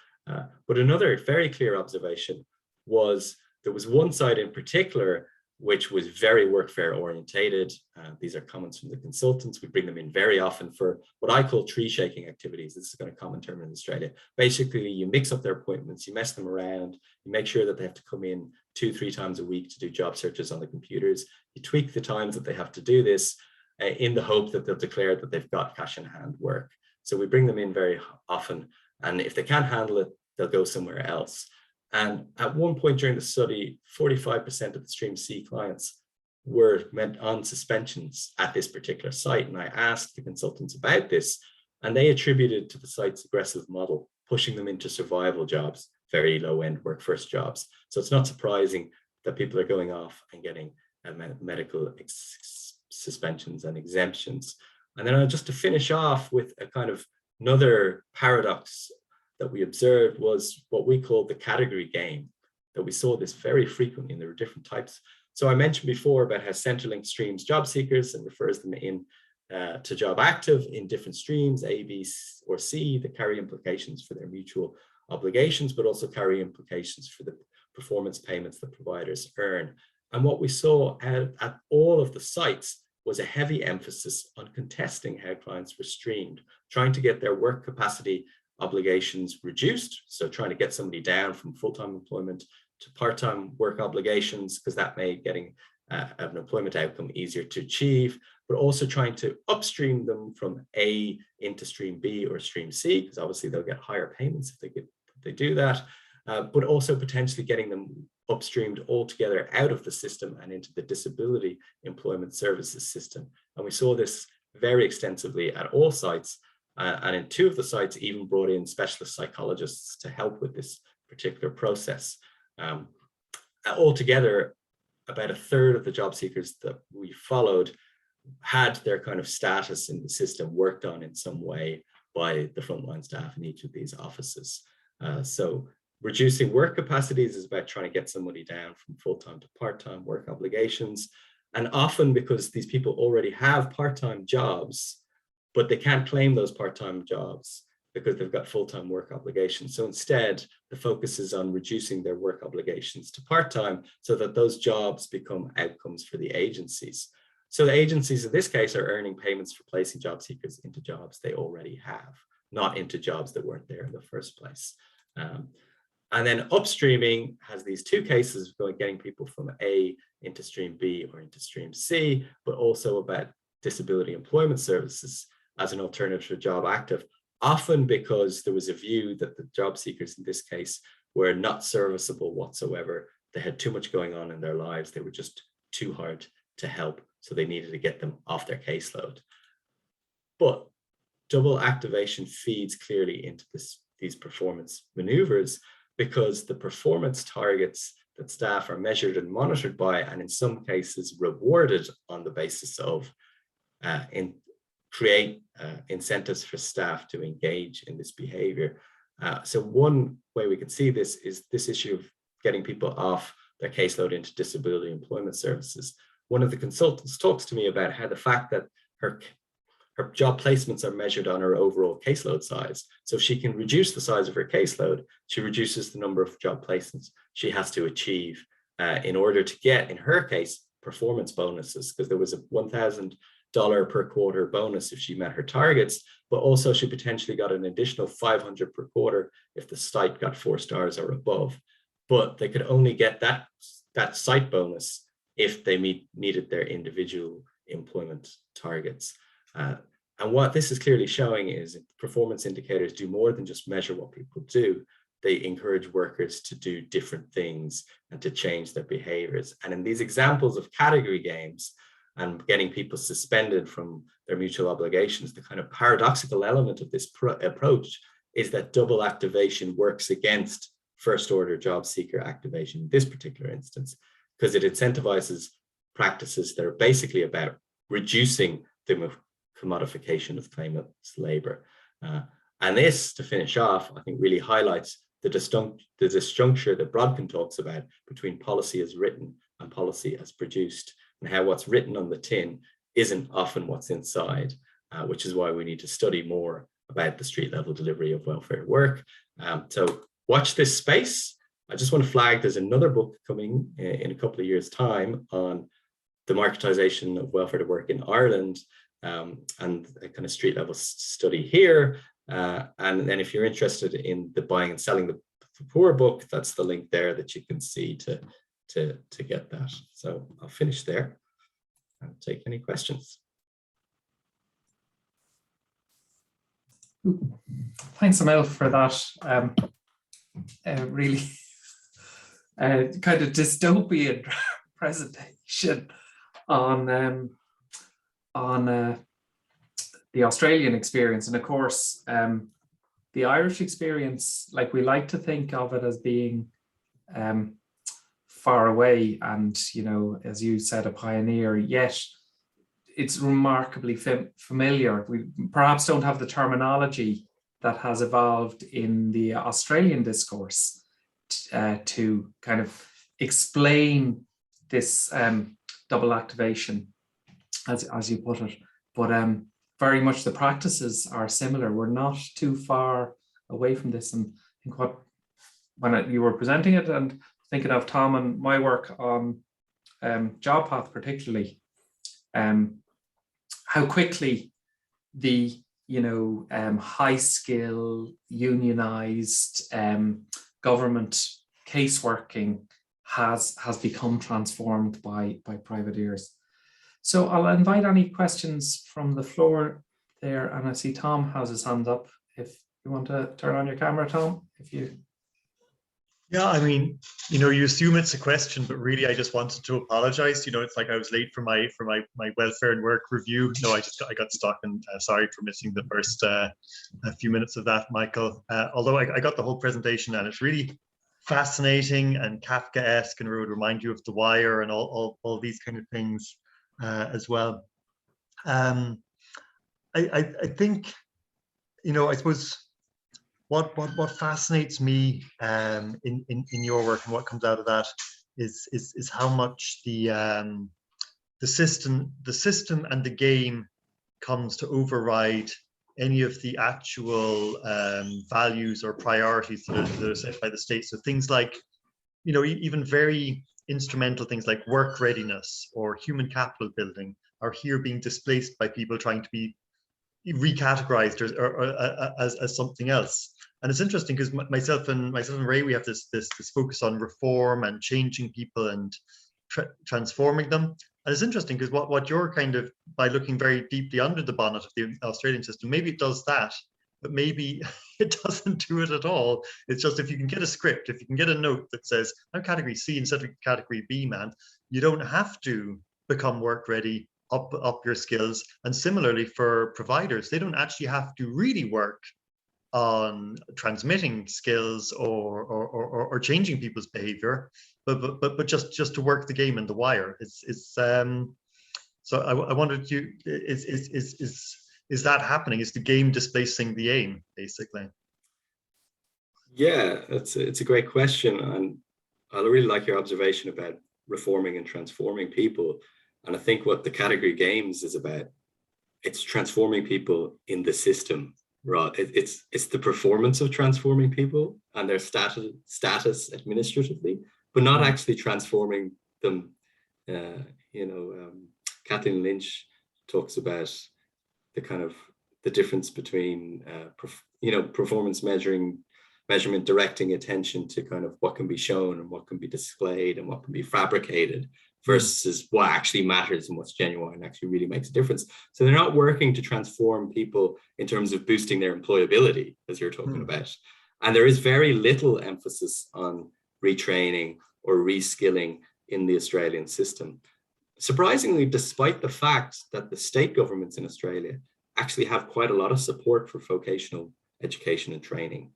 Speaker 2: But another very clear observation was there was one side in particular which was very workfare orientated. These are comments from the consultants. We bring them in very often for what I call tree shaking activities. This is a common term in Australia. Basically, you mix up their appointments, you mess them around, you make sure that they have to come in 2-3 times a week to do job searches on the computers. You tweak the times that they have to do this in the hope that they'll declare that they've got cash in hand work. So we bring them in very often, and if they can't handle it, they'll go somewhere else. And at one point during the study, 45% of the Stream C clients were on suspensions at this particular site. And I asked the consultants about this, and they attributed to the site's aggressive model, pushing them into survival jobs, very low-end work first jobs. So it's not surprising that people are going off and getting medical suspensions and exemptions. And then just to finish off with a kind of another paradox that we observed was what we call the category game, that we saw this very frequently, and there were different types. So I mentioned before about how Centrelink streams job seekers and refers them in to job active in different streams, A, B, or C, that carry implications for their mutual obligations, but also carry implications for the performance payments that providers earn. And what we saw at all of the sites was a heavy emphasis on contesting how clients were streamed, trying to get their work capacity obligations reduced. So trying to get somebody down from full-time employment to part-time work obligations, because that made getting an employment outcome easier to achieve, but also trying to upstream them from A into stream B or stream C, because obviously they'll get higher payments if they do that, but also potentially getting them upstreamed altogether out of the system and into the disability employment services system. And we saw this very extensively at all sites. And in 2 of the sites even brought in specialist psychologists to help with this particular process. Altogether, about a third of the job seekers that we followed had their kind of status in the system worked on in some way by the frontline staff in each of these offices. So reducing work capacities is about trying to get somebody down from full-time to part-time work obligations. And often because these people already have part-time jobs, but they can't claim those part-time jobs because they've got full-time work obligations. So instead, the focus is on reducing their work obligations to part-time so that those jobs become outcomes for the agencies. So the agencies in this case are earning payments for placing job seekers into jobs they already have, not into jobs that weren't there in the first place. And then upstreaming has these 2 cases of getting people from A into stream B or into stream C, but also about disability employment services as an alternative to job active, often because there was a view that the job seekers in this case were not serviceable whatsoever. They had too much going on in their lives. They were just too hard to help. So they needed to get them off their caseload. But double activation feeds clearly into these performance maneuvers, because the performance targets that staff are measured and monitored by, and in some cases rewarded on the basis of, create incentives for staff to engage in this behavior. So one way we can see this is this issue of getting people off their caseload into disability employment services. One of the consultants talks to me about how the fact that her her job placements are measured on her overall caseload size. So if she can reduce the size of her caseload, she reduces the number of job placements she has to achieve in order to get, in her case, performance bonuses, because there was a $1,000 per quarter bonus if she met her targets, but also she potentially got an additional $500 per quarter if the site got 4 stars or above. But they could only get that site bonus if they needed their individual employment targets. And what this is clearly showing is performance indicators do more than just measure what people do. They encourage workers to do different things and to change their behaviors. And in these examples of category games and getting people suspended from their mutual obligations, the kind of paradoxical element of this approach is that double activation works against first order job seeker activation in this particular instance, because it incentivizes practices that are basically about reducing the commodification of claimants' labor. And this, to finish off, I think really highlights the disjuncture that Brodkin talks about between policy as written and policy as produced, and how what's written on the tin isn't often what's inside, which is why we need to study more about the street level delivery of welfare work. So watch this space. I just want to flag there's another book coming in a couple of years' time on the marketisation of welfare to work in Ireland, and a kind of street level study here. And then if you're interested in the buying and selling the poor book, that's the link there that you can see to get that. So I'll finish there and take any questions.
Speaker 1: Thanks, Emil, for that really kind of dystopian presentation on the Australian experience. And of course, the Irish experience, like, we like to think of it as being far away and, you know, as you said, a pioneer, yet it's remarkably familiar. We perhaps don't have the terminology that has evolved in the Australian discourse to kind of explain this double activation, as you put it. But very much the practices are similar. We're not too far away from this. And I think when you were presenting it and thinking of Tom and my work on Job Path particularly, how quickly the high skill unionized government caseworking has become transformed by private ears. So I'll invite any questions from the floor there, and I see Tom has his hand up. If you want to turn on your camera, Tom, if you.
Speaker 3: Yeah, I mean, you assume it's a question, but really I just wanted to apologize. It's like I was late for my welfare and work review. No, I got stuck, and sorry for missing the first a few minutes of that, Michael. Although I got the whole presentation, and it's really fascinating and Kafkaesque, and it would remind you of The Wire and all these kind of things as well. I think, I suppose what fascinates me in your work and what comes out of that is how much the system and the game comes to override any of the actual values or priorities that are set by the state. So things like, even very instrumental things like work readiness or human capital building are here being displaced by people trying to be recategorized or as something else. And it's interesting because myself and Ray, we have this focus on reform and changing people and transforming them. And it's interesting because what you're kind of, by looking very deeply under the bonnet of the Australian system, maybe it does that, but maybe it doesn't do it at all. It's just, if you can get a script, if you can get a note that says, I'm category C instead of category B, man, you don't have to become work ready, up your skills. And similarly for providers, they don't actually have to really work on transmitting skills or changing people's behavior, but just to work the game in the wire. So I wondered, is that happening? Is the game displacing the aim, basically?
Speaker 2: Yeah, it's a great question, and I really like your observation about reforming and transforming people. And I think what the category games is about it's transforming people in the system, right? It's the performance of transforming people and their status administratively, but not actually transforming them. Kathleen Lynch talks about the kind of the difference between performance measurement directing attention to kind of what can be shown and what can be displayed and what can be fabricated versus what actually matters and what's genuine and actually really makes a difference. So they're not working to transform people in terms of boosting their employability, as you're talking about. And there is very little emphasis on retraining or reskilling in the Australian system. Surprisingly, despite the fact that the state governments in Australia actually have quite a lot of support for vocational education and training.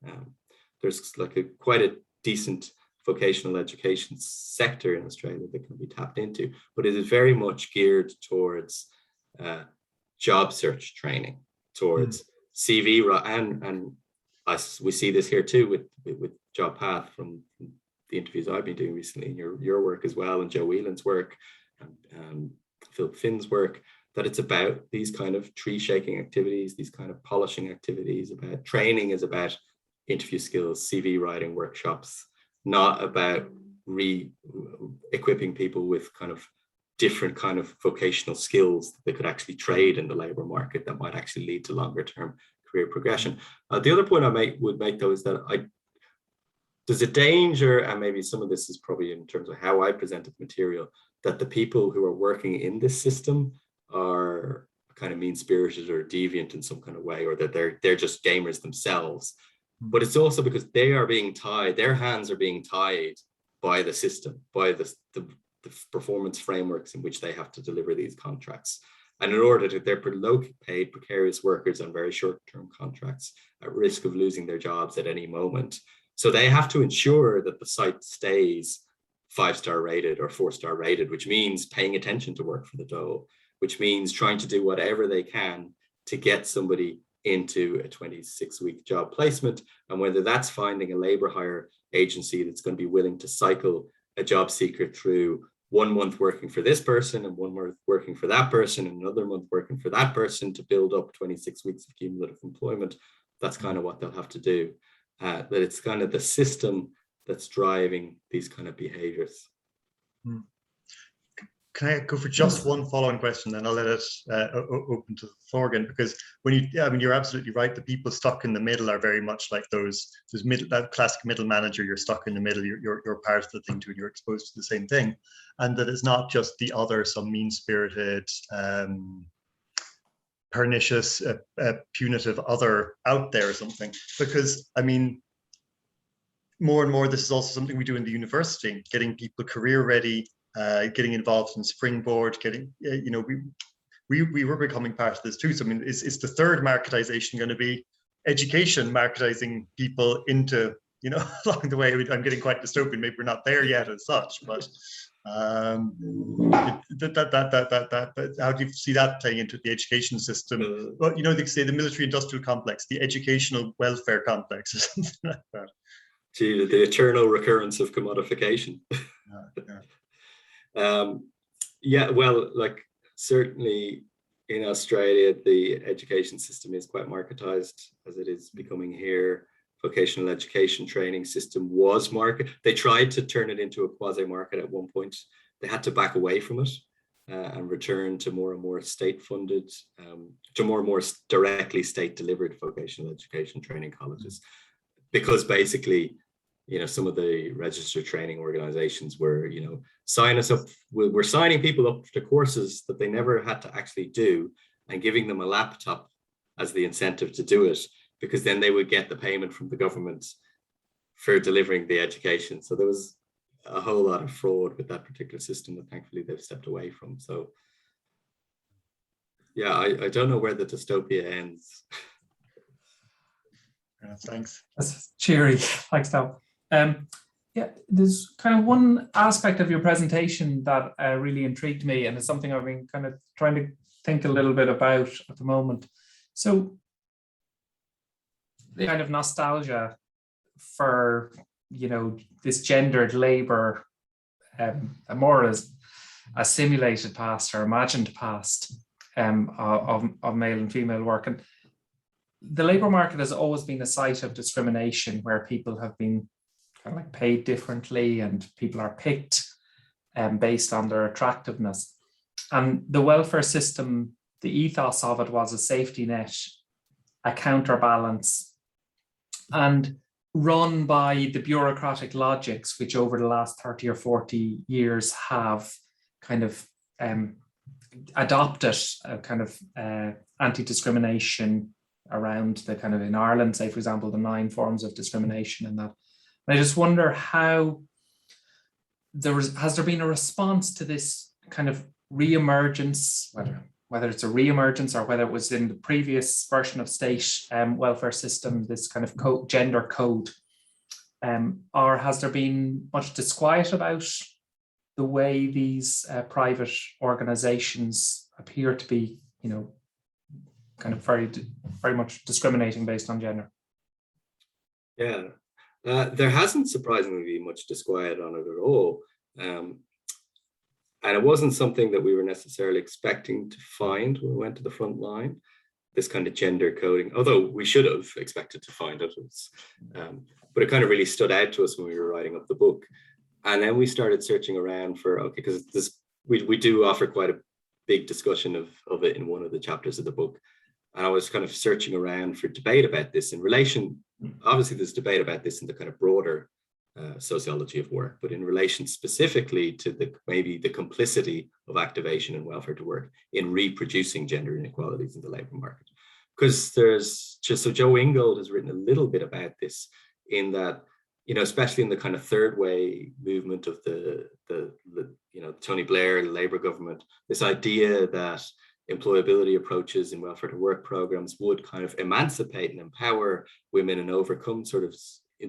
Speaker 2: There's like quite a decent vocational education sector in Australia that can be tapped into, but it is very much geared towards job search training, towards CV, and we see this here too with Job Path from the interviews I've been doing recently, in your work as well, and Joe Whelan's work, and Philip Finn's work, that it's about these kind of tree shaking activities, these kind of polishing activities. About training is about interview skills, CV writing workshops, not about equipping people with kind of different kind of vocational skills that they could actually trade in the labor market that might actually lead to longer term career progression. The other point I would make though is that there's a danger, and maybe some of this is probably in terms of how I presented material, that the people who are working in this system are kind of mean-spirited or deviant in some kind of way, or that they're just gamers themselves. But it's also because they are being tied, their hands are being tied by the system, by the performance frameworks in which they have to deliver these contracts. And in order to, they're low paid, precarious workers on very short-term contracts at risk of losing their jobs at any moment. So they have to ensure that the site stays 5-star rated or 4-star rated, which means paying attention to work for the dough, which means trying to do whatever they can to get somebody into a 26-week job placement. And whether that's finding a labor hire agency that's going to be willing to cycle a job seeker through 1 month working for this person and 1 month working for that person and another month working for that person to build up 26 weeks of cumulative employment, that's kind of what they'll have to do. That it's kind of the system that's driving these kind of behaviors.
Speaker 3: Can I go for just one follow-on question, then I'll let it open to the floor again? Because when you're absolutely right. The people stuck in the middle are very much like those middle, that classic middle manager. You're stuck in the middle. You're part of the thing too, and you're exposed to the same thing. And that it's not just the other, some mean-spirited, pernicious, punitive other out there or something. Because I mean, more and more, this is also something we do in the university, getting people career ready. Getting involved in Springboard, we were becoming part of this too. So I mean, is the third marketization going to be education marketizing people into, along the way? I'm getting quite dystopian. Maybe we're not there yet as such, but how do you see that playing into the education system? Well, they say the military-industrial complex, the educational welfare complex, or something like that.
Speaker 2: Gee, the eternal recurrence of commodification. Well, like certainly in Australia, the education system is quite marketized as it is becoming here. Vocational education training system was market. They tried to turn it into a quasi-market at one point. They had to back away from it and return to more and more state-funded, to more and more directly state-delivered vocational education training colleges, because basically, some of the registered training organizations were, sign us up. We're signing people up to courses that they never had to actually do and giving them a laptop as the incentive to do it, because then they would get the payment from the government for delivering the education. So there was a whole lot of fraud with that particular system that thankfully they've stepped away from. So yeah, I don't know where the dystopia ends.
Speaker 3: Thanks.
Speaker 1: That's cheery. Thanks, Tom. Yeah, there's kind of one aspect of your presentation that really intrigued me, and it's something I've been kind of trying to think a little bit about at the moment. So the kind of nostalgia for, this gendered labor, more as a simulated past or imagined past. of male and female work. And the labour market has always been a site of discrimination where people have been kind of like paid differently and people are picked based on their attractiveness. And the welfare system, the ethos of it was a safety net, a counterbalance, and run by the bureaucratic logics, which over the last 30 or 40 years have kind of adopted a kind of anti-discrimination around the kind of, in Ireland, say, for example, the 9 forms of discrimination and that. And I just wonder how has there been a response to this kind of re-emergence, whether it's a re-emergence or whether it was in the previous version of state welfare system, this kind of gender code, or has there been much disquiet about the way these private organizations appear to be, kind of very much discriminating based on gender?
Speaker 2: Yeah, there hasn't surprisingly been much disquiet on it at all. And it wasn't something that we were necessarily expecting to find when we went to the front line, this kind of gender coding, although we should have expected to find it. But it kind of really stood out to us when we were writing up the book. And then we started searching around for, okay, because we do offer quite a big discussion of it in one of the chapters of the book. And I was kind of searching around for debate about this in relation, obviously there's debate about this in the kind of broader sociology of work, but in relation specifically to maybe the complicity of activation and welfare to work in reproducing gender inequalities in the labour market. Because so Joe Ingold has written a little bit about this in that, especially in the kind of third way movement of the Tony Blair, the Labour government, this idea that employability approaches in welfare to work programs would kind of emancipate and empower women and overcome sort of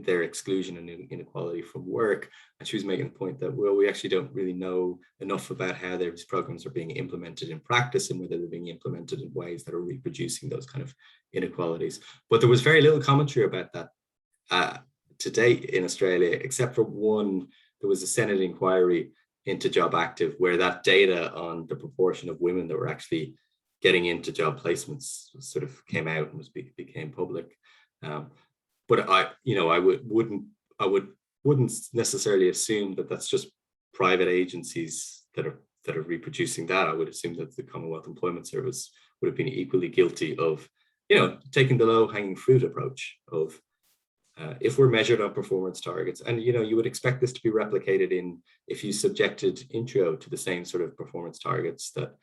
Speaker 2: their exclusion and inequality from work. And she was making the point that, well, we actually don't really know enough about how these programs are being implemented in practice and whether they're being implemented in ways that are reproducing those kind of inequalities. But there was very little commentary about that to date in Australia, except for one. There was a Senate inquiry into Job Active where that data on the proportion of women that were actually getting into job placements sort of came out and became public. But I wouldn't necessarily assume that that's just private agencies that are reproducing that. I would assume that the Commonwealth Employment Service would have been equally guilty of, taking the low-hanging fruit approach of if we're measured on performance targets, and you would expect this to be replicated if you subjected Intro to the same sort of performance targets that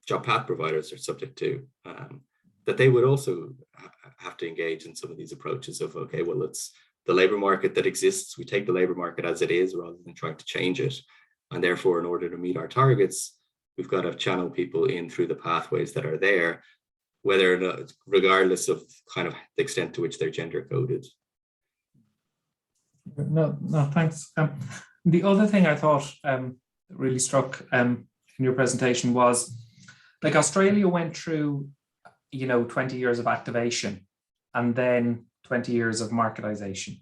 Speaker 2: job path providers are subject to. That they would also have to engage in some of these approaches of, okay, well, it's the labour market that exists. We take the labour market as it is rather than trying to change it. And therefore, in order to meet our targets, we've got to channel people in through the pathways that are there, whether or not, regardless of kind of the extent to which they're gender coded.
Speaker 1: No, thanks. The other thing I thought really struck in your presentation was, like, Australia went through 20 years of activation and then 20 years of marketisation.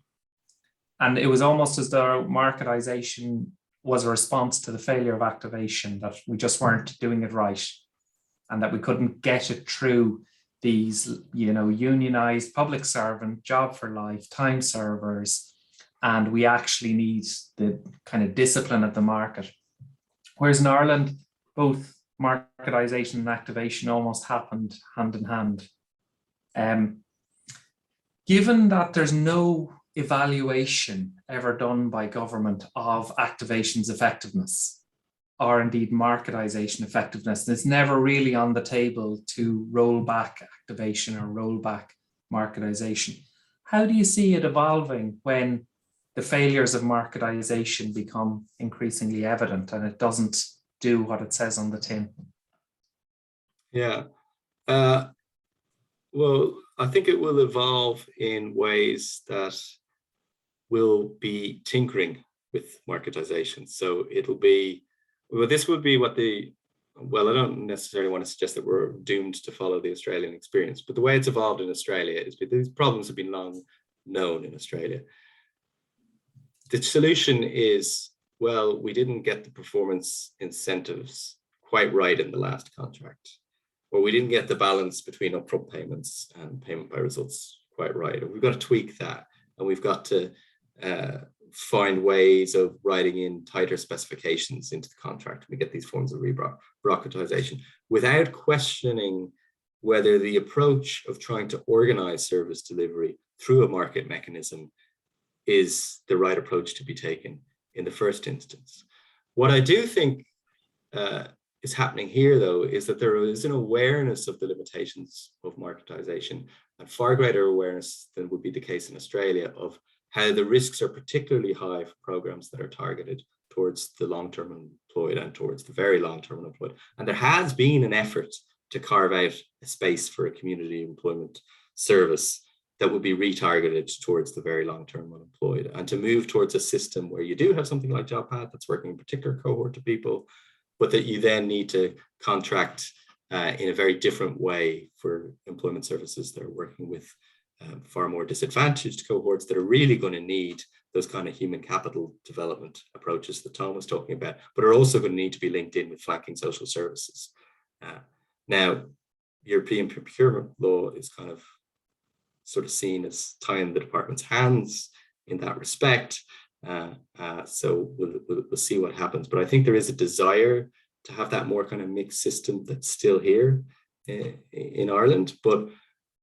Speaker 1: And it was almost as though marketisation was a response to the failure of activation, that we just weren't doing it right and that we couldn't get it through these, unionised public servant, job for life, time servers, and we actually need the kind of discipline of the market. Whereas in Ireland, both marketisation and activation almost happened hand in hand. Given that there's no evaluation ever done by government of activation's effectiveness, or indeed marketisation effectiveness, and it's never really on the table to roll back activation or roll back marketisation, how do you see it evolving when the failures of marketisation become increasingly evident and it doesn't do what it says on the tin?
Speaker 2: Yeah, well, I think it will evolve in ways that will be tinkering with marketisation. So it'll be, well, this would be what I don't necessarily want to suggest that we're doomed to follow the Australian experience, but the way it's evolved in Australia is because these problems have been long known in Australia. The solution is, well, we didn't get the performance incentives quite right in the last contract, or we didn't get the balance between upfront payments and payment by results quite right. And we've got to tweak that, and we've got to find ways of writing in tighter specifications into the contract. We get these forms of bureaucratization without questioning whether the approach of trying to organize service delivery through a market mechanism is the right approach to be taken in the first instance. What I do think is happening here, though, is that there is an awareness of the limitations of marketization, and far greater awareness than would be the case in Australia of how the risks are particularly high for programs that are targeted towards the long-term unemployed and towards the very long-term unemployed. And there has been an effort to carve out a space for a community employment service that would be retargeted towards the very long-term unemployed, and to move towards a system where you do have something like JobPath that's working in a particular cohort of people, but that you then need to contract in a very different way for employment services that are working with far more disadvantaged cohorts that are really going to need those kind of human capital development approaches that Tom was talking about, but are also going to need to be linked in with flanking social services. Now, European procurement law is kind of sort of seen as tying the department's hands in that respect. So we'll see what happens. But I think there is a desire to have that more kind of mixed system that's still here in Ireland. But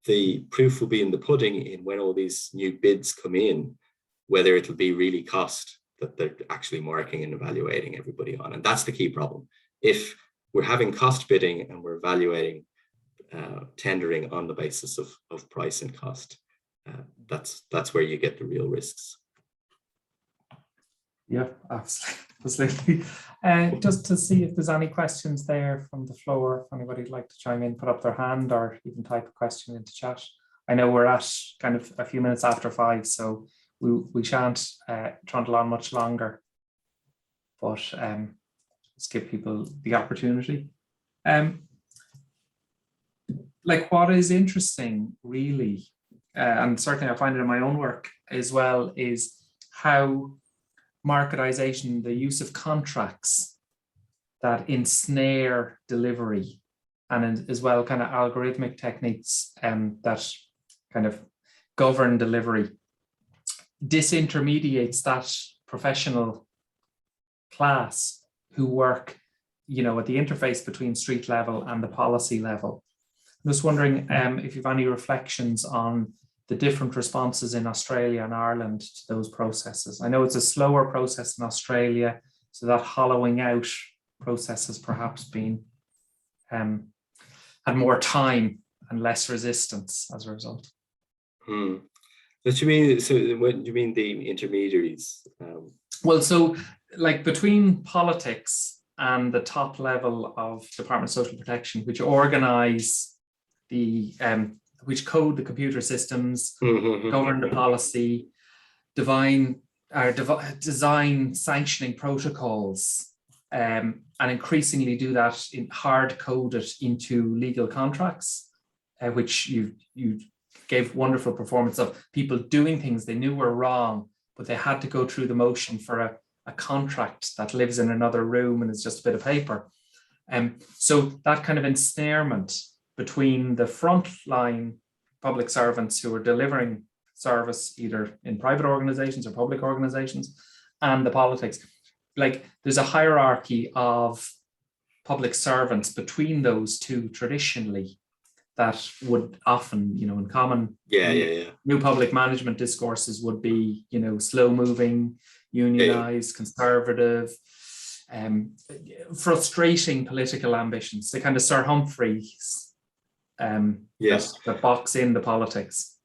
Speaker 2: the proof will be in the pudding in when all these new bids come in, whether it'll be really cost that they're actually marking and evaluating everybody on. And that's the key problem. If we're having cost bidding and we're evaluating tendering on the basis of price and cost, that's where you get the real risks.
Speaker 1: Yeah, absolutely. Just to see if there's any questions there from the floor, if anybody'd like to chime in, put up their hand, or even type a question into chat. I know we're at kind of a few minutes after 5, so we shan't trundle on much longer, but let's give people the opportunity. Like, what is interesting really, and certainly I find it in my own work as well, is how marketization, the use of contracts that ensnare delivery, and as well kind of algorithmic techniques that kind of govern delivery, disintermediates that professional class who work, you know, at the interface between street level and the policy level. I'm just wondering if you've any reflections on the different responses in Australia and Ireland to those processes. I know it's a slower process in Australia, so that hollowing out process has perhaps been had more time and less resistance as a result.
Speaker 2: What you mean? So, what do you mean the intermediaries?
Speaker 1: Well, so like between politics and the top level of Department of Social Protection, which organise the which code the computer systems, govern the policy, design sanctioning protocols, and increasingly do that in hard code it into legal contracts, which you gave wonderful performance of people doing things they knew were wrong, but they had to go through the motion for a contract that lives in another room and is just a bit of paper. So that kind of ensnarement between the frontline public servants who are delivering service either in private organizations or public organizations and the politics, like there's a hierarchy of public servants between those two traditionally that would often, you know, in common new public management discourses would be, you know, slow moving, unionized, conservative, frustrating political ambitions. The kind of Sir Humphreys that box in the politics.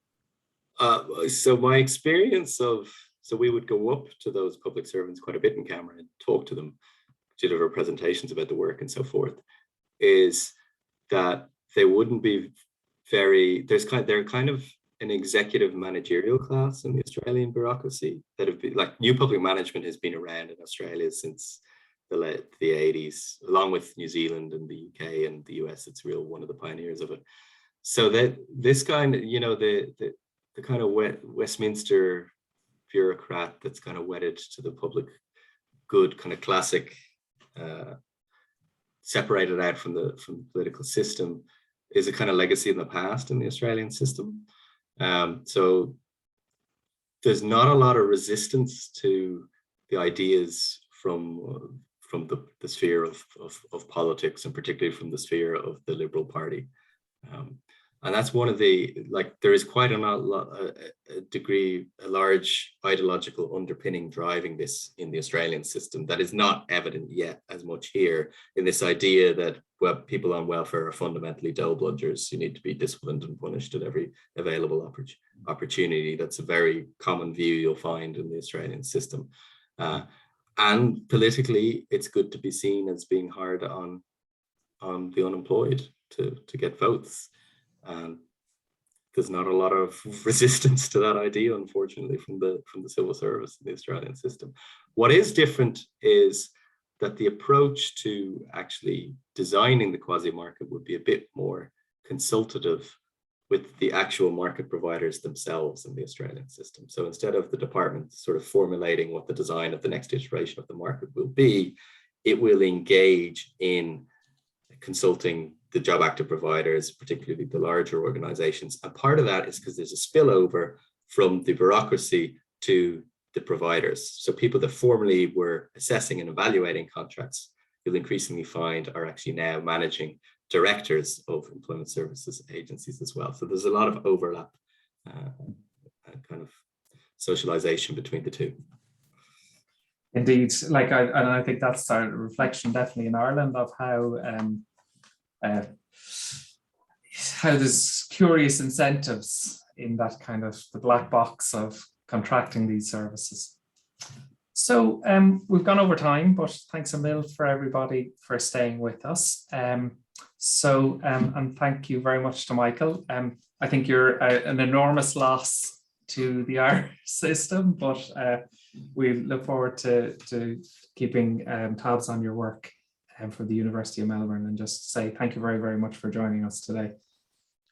Speaker 2: So my experience of, so we would go up to those public servants quite a bit in camera and talk to them, deliver presentations about the work and so forth, is that they wouldn't be very, they're kind of an executive managerial class in the Australian bureaucracy that have been, like, new public management has been around in Australia since the 80s, along with New Zealand and the UK and the US. It's one of the pioneers of it. So that this kind of, you know, the kind of Westminster bureaucrat that's kind of wedded to the public good, kind of classic separated out from the political system is a kind of legacy in the past in the Australian system. So there's not a lot of resistance to the ideas from the sphere of politics, and particularly from the sphere of the Liberal Party. And that's one of the, like, there is quite a large ideological underpinning driving this in the Australian system that is not evident yet as much here, in this idea that, well, people on welfare are fundamentally dough-bludgers. You need to be disciplined and punished at every available opportunity. That's a very common view you'll find in the Australian system. And politically, it's good to be seen as being hard on the unemployed to get votes. There's not a lot of resistance to that idea, unfortunately, from the civil service in the Australian system. What is different is that the approach to actually designing the quasi-market would be a bit more consultative with the actual market providers themselves in the Australian system. So instead of the department sort of formulating what the design of the next iteration of the market will be, it will engage in consulting the job active providers, particularly the larger organizations. And part of that is because there's a spillover from the bureaucracy to the providers. So people that formerly were assessing and evaluating contracts, you'll increasingly find are actually now managing directors of employment services agencies as well. So there's a lot of overlap and kind of socialization between the two.
Speaker 1: Indeed, like I think that's a reflection definitely in Ireland of how there's curious incentives in that kind of the black box of contracting these services. So we've gone over time, but thanks a mil for everybody for staying with us. And thank you very much to Michael. I think you're an enormous loss to the Irish system, but we look forward to keeping tabs on your work for the University of Melbourne, and just say thank you very, very much for joining us today.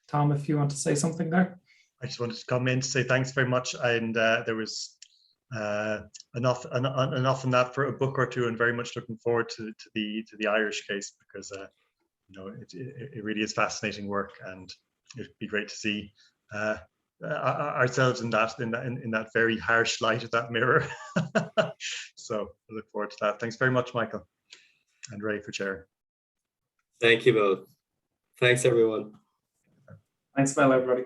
Speaker 1: Tom, if you want to say something there.
Speaker 3: I just wanted to come in to say thanks very much, and there was enough in that for a book or two, and very much looking forward to the Irish case, because you know, it really is fascinating work, and it'd be great to see ourselves in that very harsh light of that mirror. So I look forward to that. Thanks very much, Michael and Ray, for chairing.
Speaker 2: Thank you both. Thanks, everyone.
Speaker 1: Thanks, Mel, everybody.